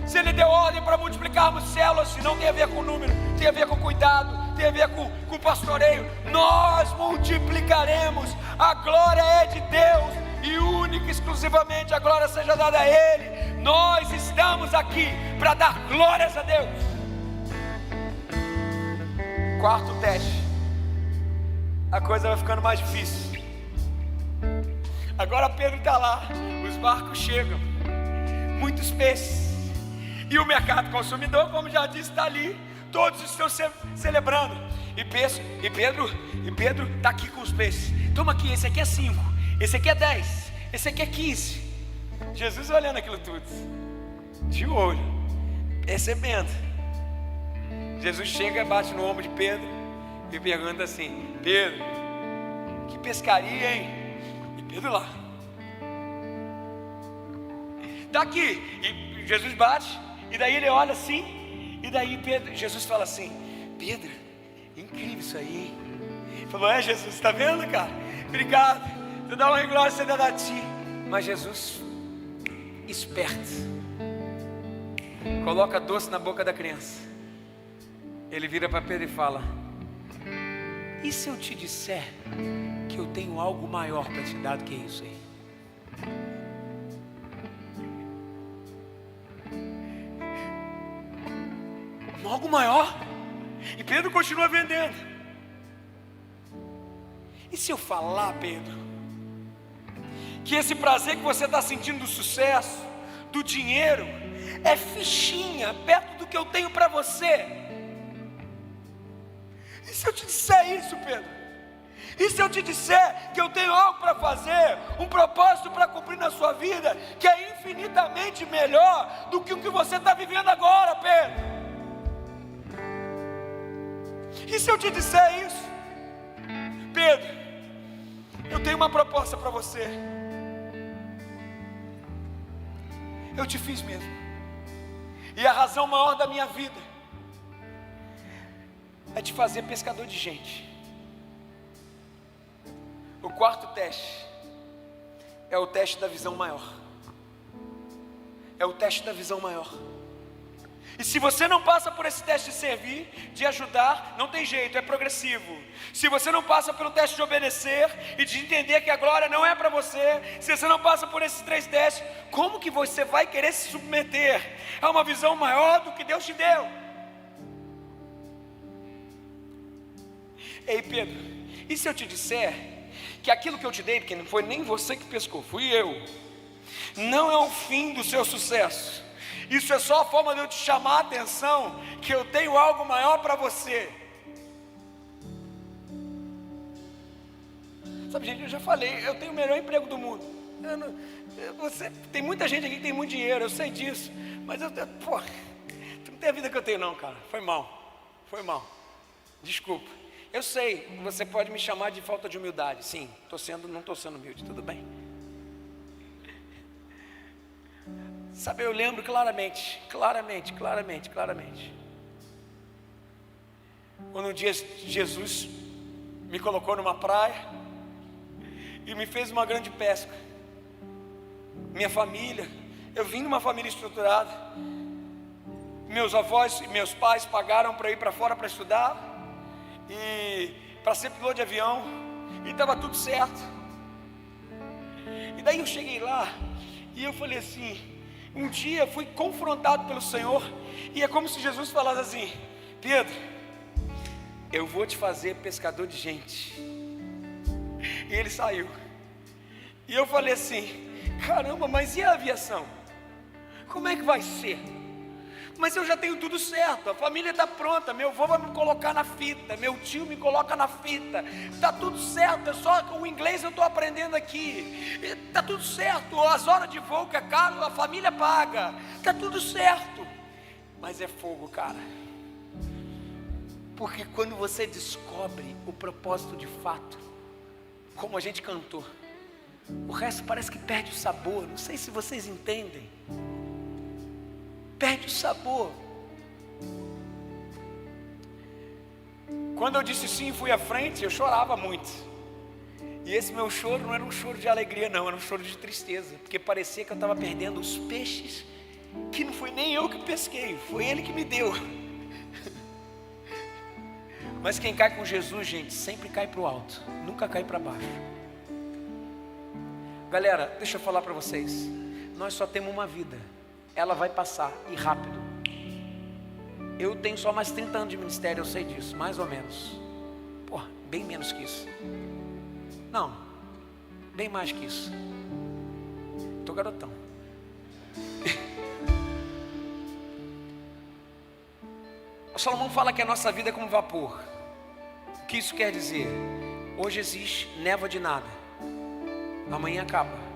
Se Ele deu ordem para multiplicarmos células, se não tem a ver com número, tem a ver com cuidado, tem a ver com pastoreio, nós multiplicaremos. A glória é de Deus, e única e exclusivamente a glória seja dada a Ele. Nós estamos aqui para dar glórias a Deus. Quarto teste, a coisa vai ficando mais difícil. Agora Pedro está lá, os barcos chegam, muitos peixes, e o mercado consumidor, como já disse, está ali. Todos estão celebrando, e Pedro está aqui com os peixes. Toma aqui, esse aqui é 5, esse aqui é 10, esse aqui é 15. Jesus olhando aquilo tudo. de olho, percebendo. Jesus chega, bate no ombro de Pedro e pergunta assim: Pedro, que pescaria, hein? E Pedro lá. Tá aqui. E Jesus bate, e daí ele olha assim, e daí Jesus fala assim: Pedro, incrível isso aí, hein? Ele falou: é, Jesus, tá vendo, cara? Obrigado, tu dá uma glória, você dá a ti. Mas Jesus, esperto, coloca doce na boca da criança. Ele vira para Pedro e fala: e se eu te disser que eu tenho algo maior para te dar do que isso aí? Algo maior? E Pedro continua vendendo. E se eu falar, Pedro, que esse prazer que você está sentindo do sucesso, do dinheiro, é fichinha perto do que eu tenho para você? E se eu te disser isso, Pedro? E se eu te disser que eu tenho algo para fazer, um propósito para cumprir na sua vida, que é infinitamente melhor do que o que você está vivendo agora, Pedro? E se eu te disser isso? Pedro, eu tenho uma proposta para você. Eu te fiz mesmo. E a razão maior da minha vida é te fazer pescador de gente. O quarto teste é o teste da visão maior. É o teste da visão maior. E se você não passa por esse teste de servir, de ajudar, não tem jeito, é progressivo. Se você não passa pelo teste de obedecer e de entender que a glória não é para você, se você não passa por esses 3 testes, como que você vai querer se submeter a uma visão maior do que Deus te deu? Ei, Pedro, e se eu te disser que aquilo que eu te dei, porque não foi nem você que pescou, fui eu, não é o fim do seu sucesso? Isso é só a forma de eu te chamar a atenção que eu tenho algo maior para você. Sabe, gente, eu já falei, eu tenho o melhor emprego do mundo. Tem muita gente aqui que tem muito dinheiro, eu sei disso. Mas tu não tem a vida que eu tenho não, cara. Foi mal. Desculpa. Eu sei, você pode me chamar de falta de humildade. Sim, não estou sendo humilde, tudo bem. Sabe, eu lembro claramente. Quando um dia Jesus me colocou numa praia e me fez uma grande pesca. Minha família, eu vim de uma família estruturada. Meus avós e meus pais pagaram para ir para fora para estudar e para ser piloto de avião, e estava tudo certo. E daí eu cheguei lá e eu falei assim, um dia fui confrontado pelo Senhor, e é como se Jesus falasse assim: Pedro, eu vou te fazer pescador de gente. E ele saiu. E eu falei assim: caramba, mas e a aviação? Como é que vai ser? Mas eu já tenho tudo certo, a família está pronta, meu avô vai me colocar na fita, meu tio me coloca na fita, está tudo certo, é só o inglês eu estou aprendendo aqui, está tudo certo, as horas de voo que é caro, a família paga, está tudo certo. Mas é fogo, cara, porque quando você descobre o propósito de fato, como a gente cantou, o resto parece que perde o sabor. Não sei se vocês entendem. Perde o sabor. Quando eu disse sim e fui à frente, eu chorava muito. E esse meu choro não era um choro de alegria não, era um choro de tristeza, porque parecia que eu estava perdendo os peixes, que não foi nem eu que pesquei, foi Ele que me deu. Mas quem cai com Jesus, gente, sempre cai para o alto, nunca cai para baixo. Galera, deixa eu falar para vocês, nós só temos uma vida. Ela vai passar, e rápido. Eu tenho só mais 30 anos de ministério, eu sei disso, mais ou menos. Bem menos que isso. Não, bem mais que isso. Tô garotão. O Salomão fala que a nossa vida é como vapor. O que isso quer dizer? Hoje existe névoa de nada, amanhã acaba.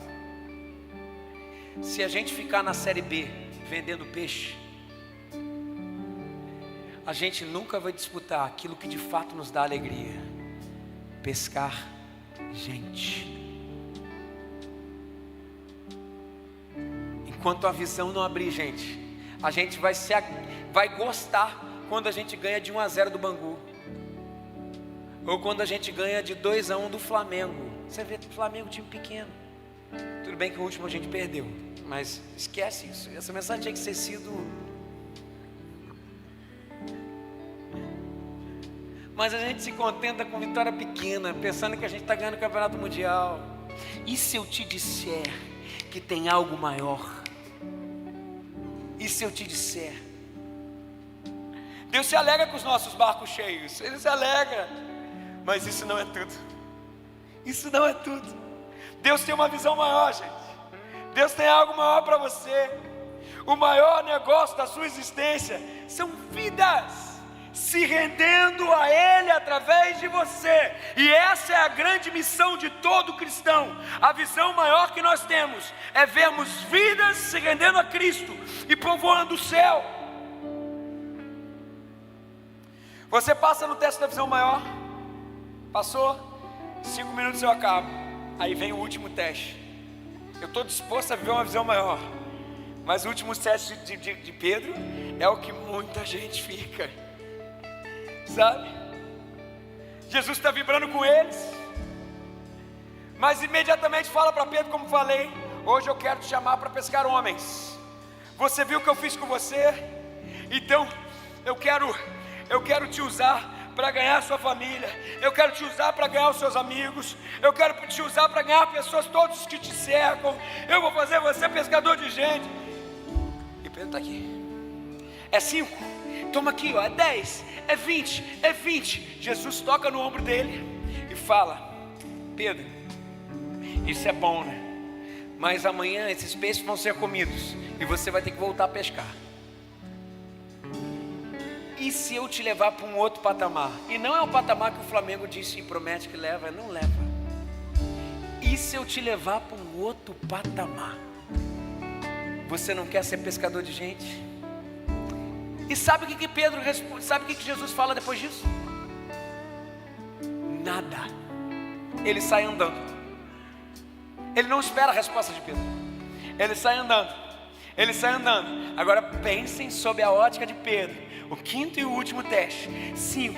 Se a gente ficar na série B, vendendo peixe, a gente nunca vai disputar aquilo que de fato nos dá alegria: pescar gente. Enquanto a visão não abrir, gente, a gente vai gostar quando a gente ganha de 1-0 do Bangu, ou quando a gente ganha de 2-1 do Flamengo. Você vê, Flamengo, time pequeno. Tudo bem que o último a gente perdeu, mas esquece isso. Essa mensagem tinha que ser sido... Mas a gente se contenta com vitória pequena, pensando que a gente está ganhando o campeonato mundial. E se eu te disser que tem algo maior? E se eu te disser? Deus se alegra com os nossos barcos cheios, Ele se alegra. Mas isso não é tudo. Isso não é tudo. Deus tem uma visão maior, gente. Deus tem algo maior para você. O maior negócio da sua existência são vidas se rendendo a Ele através de você. E essa é a grande missão de todo cristão. A visão maior que nós temos é vermos vidas se rendendo a Cristo e povoando o céu. Você passa no teste da visão maior? Passou? 5 minutos eu acabo. Aí vem o último teste. Eu estou disposto a viver uma visão maior, mas o último teste de Pedro é o que muita gente fica, sabe? Jesus está vibrando com eles, mas imediatamente fala para Pedro, como falei: hoje eu quero te chamar para pescar homens. Você viu o que eu fiz com você? Então eu quero te usar para ganhar a sua família. Eu quero te usar para ganhar os seus amigos. Eu quero te usar para ganhar pessoas, todos que te cercam. Eu vou fazer você pescador de gente. E Pedro está aqui. É 5, toma aqui, ó, é 10, é 20, é 20. Jesus toca no ombro dele e fala: Pedro, isso é bom, né? Mas amanhã esses peixes vão ser comidos e você vai ter que voltar a pescar. E se eu te levar para um outro patamar? E não é o patamar que o Flamengo disse e promete que leva, não leva. E se eu te levar para um outro patamar? Você não quer ser pescador de gente? E sabe o que Pedro responde? Sabe o que Jesus fala depois disso? Nada. Ele sai andando. Ele não espera a resposta de Pedro. Ele sai andando. Ele sai andando. Agora pensem sob a ótica de Pedro. O quinto e o último teste: 5,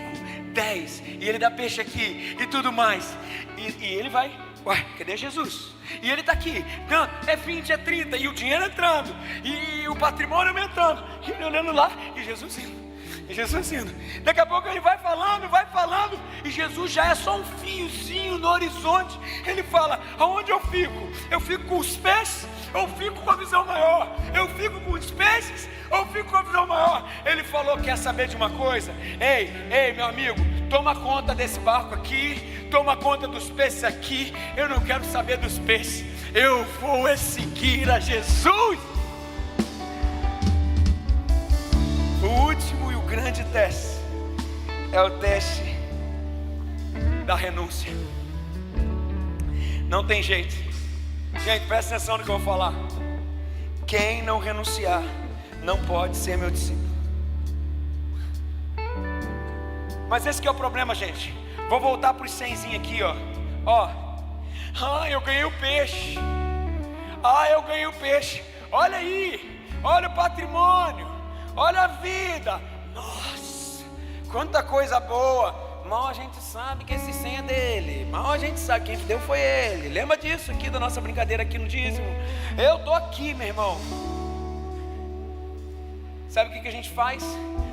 10, e ele dá peixe aqui e tudo mais. E ele vai: ué, cadê Jesus? E ele está aqui, não, é 20, é 30, e o dinheiro entrando, e o patrimônio aumentando, e ele olhando lá, e Jesus indo. E Jesus indo. Daqui a pouco ele vai falando, e Jesus já é só um fiozinho no horizonte. Ele fala: aonde eu fico? Eu fico com os peixes ou fico com a visão maior? Eu fico com os peixes ou fico com a visão maior? Ele falou: quer saber de uma coisa? Ei, meu amigo, toma conta desse barco aqui, toma conta dos peixes aqui. Eu não quero saber dos peixes, eu vou seguir a Jesus. O último e o grande teste é o teste da renúncia. Não tem jeito. Gente, presta atenção no que eu vou falar. Quem não renunciar não pode ser meu discípulo. Mas esse que é o problema, gente. Vou voltar para os 100zinho aqui, ó. Eu ganhei o peixe. Eu ganhei o peixe. Olha aí, olha o patrimônio, olha a vida. Nossa, quanta coisa boa. Mal a gente sabe que esse 100 é dele. Mal a gente sabe que quem deu foi ele. Lembra disso aqui da nossa brincadeira aqui no dízimo? Eu tô aqui, meu irmão. Sabe o que a gente faz?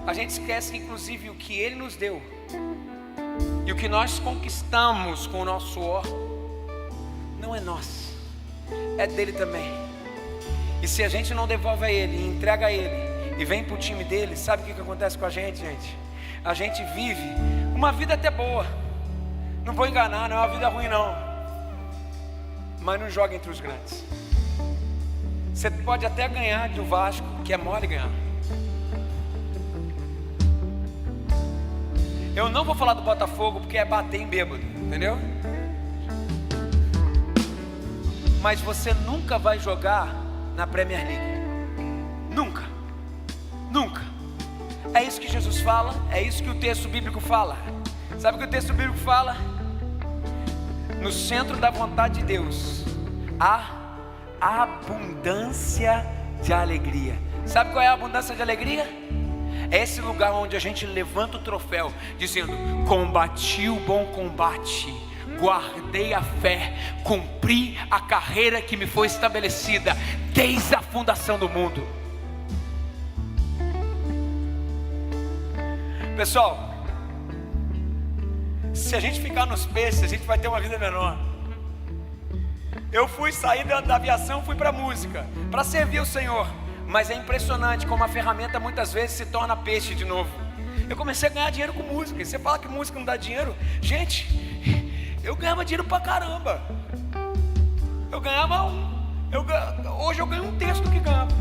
A gente esquece que inclusive o que ele nos deu e o que nós conquistamos com o nosso suor não é nosso, é dele também. E se a gente não devolve a ele e entrega a ele e vem para o time dele, sabe o que acontece com a gente? A gente vive uma vida até boa. Não vou enganar, não é uma vida ruim não, mas não joga entre os grandes. Você pode até ganhar do Vasco, que é mole ganhar. Eu não vou falar do Botafogo porque é bater em bêbado, entendeu? Mas você nunca vai jogar na Premier League. Nunca, nunca. É isso que Jesus fala, é isso que o texto bíblico fala. Sabe o que o texto bíblico fala? No centro da vontade de Deus há abundância de alegria. Sabe qual é a abundância de alegria? É esse lugar onde a gente levanta o troféu, dizendo: combati o bom combate, guardei a fé, cumpri a carreira que me foi estabelecida desde a fundação do mundo. Pessoal, se a gente ficar nos peixes, a gente vai ter uma vida menor. Eu fui sair da aviação, fui para a música, para servir o Senhor. Mas é impressionante como a ferramenta muitas vezes se torna peixe de novo. Eu comecei a ganhar dinheiro com música. E você fala que música não dá dinheiro? Gente, eu ganhava dinheiro pra caramba. Hoje eu ganho um terço do que ganhava.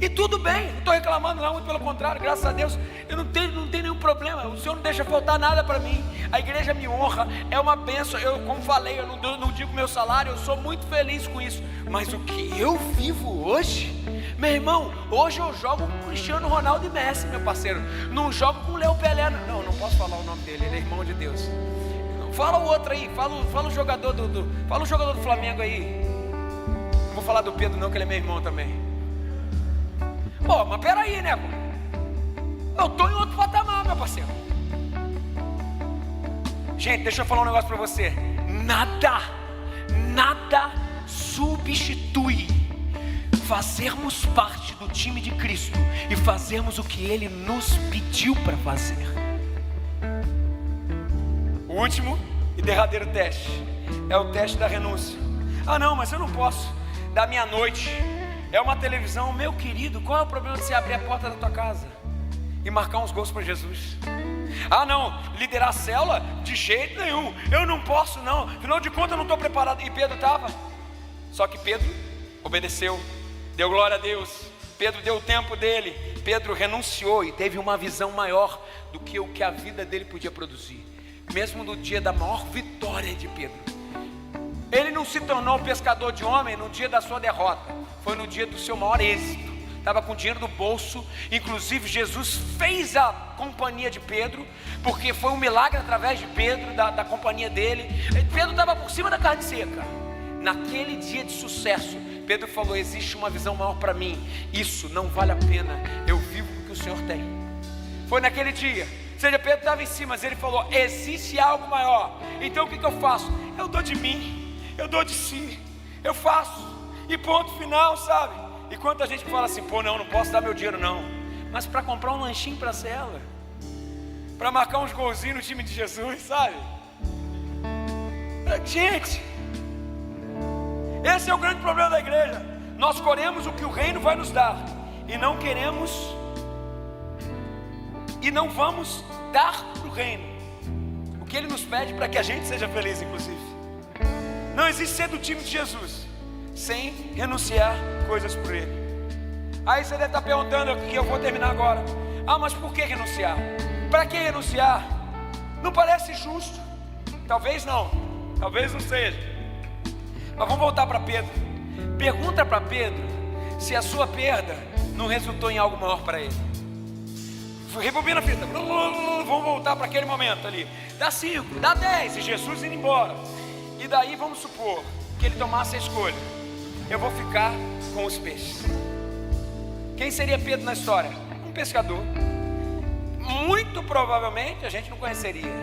E tudo bem, não estou reclamando não, muito pelo contrário, graças a Deus, eu não tenho nenhum problema. O Senhor não deixa faltar nada para mim. A igreja me honra, é uma bênção. Eu, como falei, eu não digo meu salário, eu sou muito feliz com isso. Mas o que eu vivo hoje, meu irmão, hoje eu jogo com Cristiano Ronaldo e Messi, meu parceiro. Não jogo com Léo Pelé, não posso falar o nome dele, ele é irmão de Deus. Fala o outro aí, fala o jogador do Flamengo aí. Não vou falar do Pedro não, que ele é meu irmão também. Pô, mas peraí, né? Eu tô em outro patamar, meu parceiro. Gente, deixa eu falar um negócio pra você. Nada substitui fazermos parte do time de Cristo e fazermos o que Ele nos pediu para fazer. O último e derradeiro teste é o teste da renúncia. Ah não, mas eu não posso dar minha noite. É uma televisão, meu querido, qual é o problema de você abrir a porta da tua casa e marcar uns gols para Jesus? Ah não, liderar a célula? De jeito nenhum, eu não posso não, afinal de contas eu não estou preparado. E Pedro estava, só que Pedro obedeceu, deu glória a Deus. Pedro deu o tempo dele, Pedro renunciou e teve uma visão maior do que o que a vida dele podia produzir. Mesmo no dia da maior vitória de Pedro, ele não se tornou pescador de homem no dia da sua derrota, foi no dia do seu maior êxito. Estava com dinheiro no bolso. Inclusive Jesus fez a companhia de Pedro, porque foi um milagre através de Pedro, da companhia dele. Pedro estava por cima da carne seca. Naquele dia de sucesso, Pedro falou: existe uma visão maior para mim, isso não vale a pena, eu vivo o que o Senhor tem. Foi naquele dia, ou seja, Pedro estava em cima, mas ele falou: existe algo maior. Então o que eu faço? Eu dou de mim, eu dou de si, eu faço, e ponto final, sabe? E quanta gente fala assim: pô, não posso dar meu dinheiro não, mas para comprar um lanchinho para a cela, para marcar uns golzinhos no time de Jesus, sabe? Gente, esse é o grande problema da igreja. Nós queremos o que o reino vai nos dar e não queremos e não vamos dar para o reino o que ele nos pede para que a gente seja feliz, inclusive. Não existe ser do time de Jesus sem renunciar coisas por ele. Aí você deve estar perguntando, que eu vou terminar agora: ah, mas por que renunciar? Para que renunciar? Não parece justo. Talvez não seja. Mas vamos voltar para Pedro. Pergunta para Pedro se a sua perda não resultou em algo maior para ele. Rebobina a fita. Vamos voltar para aquele momento ali. Dá 5, dá 10 e Jesus indo embora. E daí vamos supor que ele tomasse a escolha: eu vou ficar com os peixes. Quem seria Pedro na história? Um pescador. Muito provavelmente a gente não conheceria.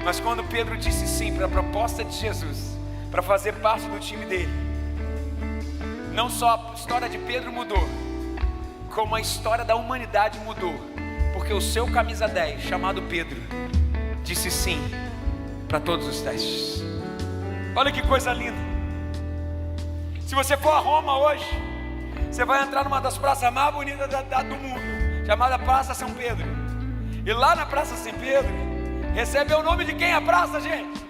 Mas quando Pedro disse sim para a proposta de Jesus, para fazer parte do time dele, não só a história de Pedro mudou, como a história da humanidade mudou, porque o seu camisa 10, chamado Pedro, disse sim para todos os testes. Olha que coisa linda. Se você for a Roma hoje, você vai entrar numa das praças mais bonitas do mundo, chamada Praça São Pedro. E lá na Praça São Pedro, recebe o nome de quem a praça, gente?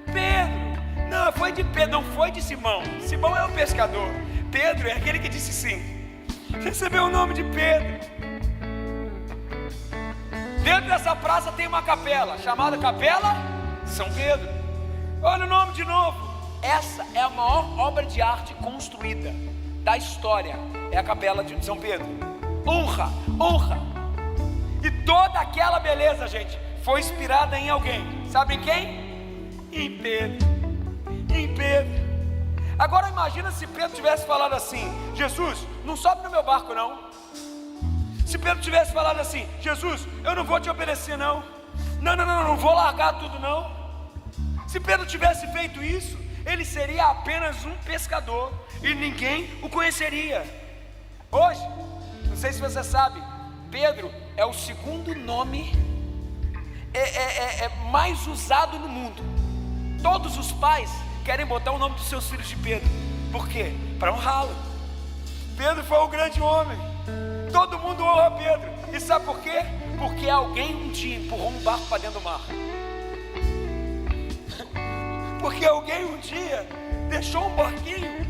Pedro. Não, foi de Pedro, não foi de Simão. Simão é o pescador, Pedro é aquele que disse sim. Recebeu o nome de Pedro. Dentro dessa praça tem uma capela, chamada Capela São Pedro. Olha o nome de novo. Essa é a maior obra de arte construída da história é a capela de São Pedro. Honra, honra. E toda aquela beleza, gente, foi inspirada em alguém. Sabe em quem? Em Pedro. Em Pedro. Agora imagina se Pedro tivesse falado assim: Jesus, não sobe no meu barco não. Se Pedro tivesse falado assim: Jesus, eu não vou te obedecer não. Não vou largar tudo não. Se Pedro tivesse feito isso, ele seria apenas um pescador e ninguém o conheceria. Hoje, não sei se você sabe, Pedro é o segundo nome mais usado no mundo. Todos os pais querem botar o nome dos seus filhos de Pedro. Por quê? Para honrá-lo. Pedro foi um grande homem. Todo mundo honra Pedro. E sabe por quê? Porque alguém um dia empurrou um barco para dentro do mar. Porque alguém um dia deixou um barquinho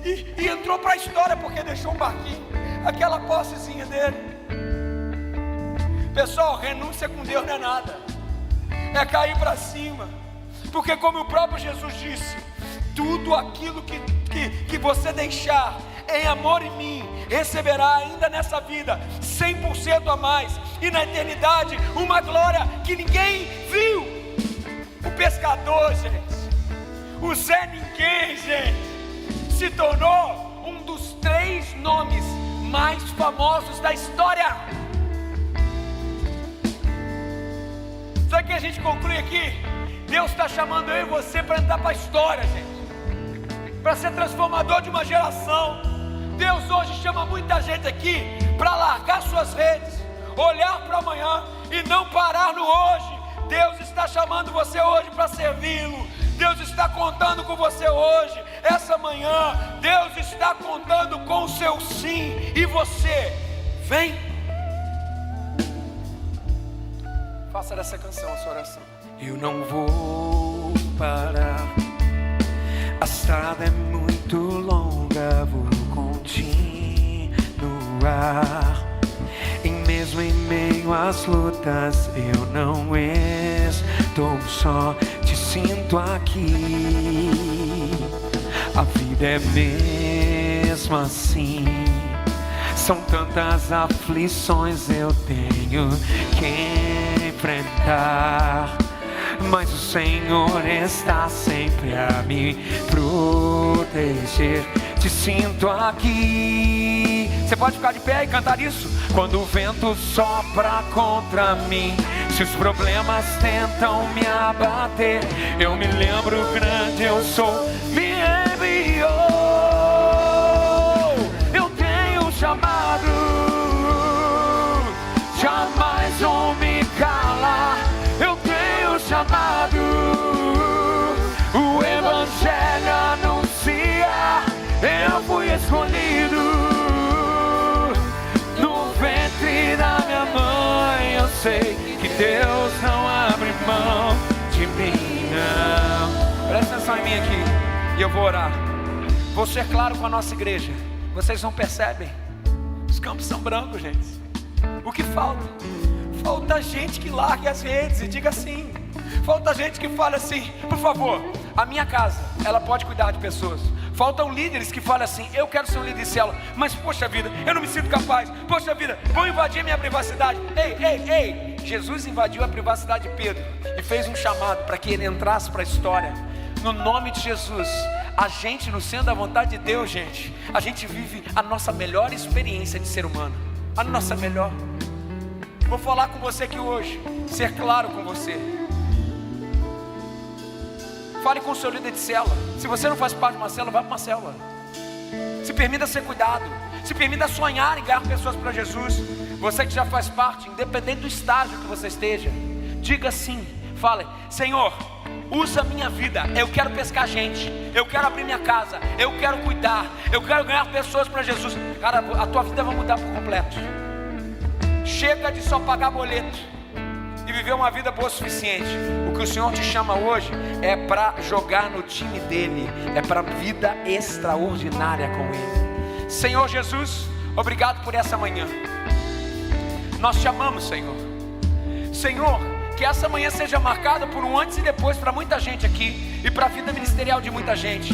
e entrou para a história porque deixou um barquinho, aquela possezinha dele. Pessoal, renúncia com Deus não é nada, é cair para cima. Porque como o próprio Jesus disse, tudo aquilo que você deixar em amor em mim, receberá ainda nessa vida 100% a mais, e na eternidade uma glória que ninguém viu. O pescador, gente, o Zé Ninguém, gente, se tornou um dos 3 nomes mais famosos da história. Sabe o que a gente conclui aqui? Deus está chamando eu e você para entrar para a história, gente, para ser transformador de uma geração. Deus hoje chama muita gente aqui para largar suas redes, olhar para amanhã e não parar no hoje. Deus está chamando você hoje para servi-lo. Deus está contando com você hoje, essa manhã. Deus está contando com o seu sim. E você, vem. Faça dessa canção a sua oração. Eu não vou parar, a estrada é muito longa, vou continuar. E mesmo em meio às lutas, eu não estou só, te sinto aqui. A vida é mesmo assim, são tantas aflições eu tenho que enfrentar, mas o Senhor está sempre a me proteger. Te sinto aqui. Você pode ficar de pé e cantar isso? Quando o vento sopra contra mim, se os problemas tentam me abater, eu me lembro grande eu sou, me enviou. Eu tenho chamado, jamais vou me calar. Eu tenho chamado, o Evangelho anuncia. Eu fui escolhido no ventre da minha mãe. Eu sei que Deus não abre mão de mim, não. Presta atenção em mim aqui e eu vou orar. Vou ser claro com a nossa igreja. Vocês não percebem? Os campos são brancos, gente. O que falta? Falta gente que largue as redes e diga sim. Falta gente que fale assim: por favor, a minha casa, ela pode cuidar de pessoas. Faltam líderes que falam assim: eu quero ser um líder de célula, mas poxa vida, eu não me sinto capaz. Poxa vida, vão invadir minha privacidade. Ei, Jesus invadiu a privacidade de Pedro e fez um chamado para que ele entrasse para a história. No nome de Jesus, a gente, no centro da vontade de Deus, gente, a gente vive a nossa melhor experiência de ser humano. A nossa melhor. Vou falar com você aqui hoje, ser claro com você. Fale com o seu líder de célula. Se você não faz parte de uma célula, vá para uma célula. Se permita ser cuidado. Se permita sonhar em ganhar pessoas para Jesus. Você que já faz parte, independente do estágio que você esteja, diga sim. Fale: Senhor, usa a minha vida. Eu quero pescar gente, eu quero abrir minha casa, eu quero cuidar, eu quero ganhar pessoas para Jesus. Cara, a tua vida vai mudar por completo. Chega de só pagar boleto e viver uma vida boa o suficiente. O que o Senhor te chama hoje é para jogar no time dele, é para vida extraordinária com ele. Senhor Jesus, obrigado por essa manhã. Nós te amamos, Senhor. Senhor, que essa manhã seja marcada por um antes e depois para muita gente aqui e para a vida ministerial de muita gente.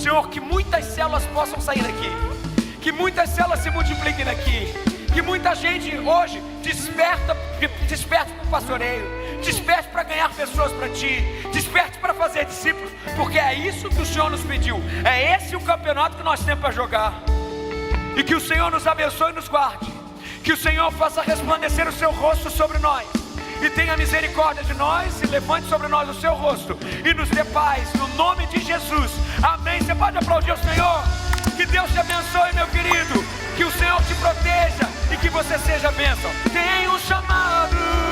Senhor, que muitas células possam sair daqui, que muitas células se multipliquem daqui, que muita gente hoje desperte para o pastoreio, desperte para ganhar pessoas para Ti, desperte para fazer discípulos, porque é isso que o Senhor nos pediu, é esse o campeonato que nós temos para jogar. E que o Senhor nos abençoe e nos guarde, que o Senhor faça resplandecer o seu rosto sobre nós, e tenha misericórdia de nós, e levante sobre nós o seu rosto, e nos dê paz, no nome de Jesus, amém. Você pode aplaudir o Senhor? Que Deus te abençoe, meu querido, que o Senhor te proteja, e que você seja bênção. Tem um chamado.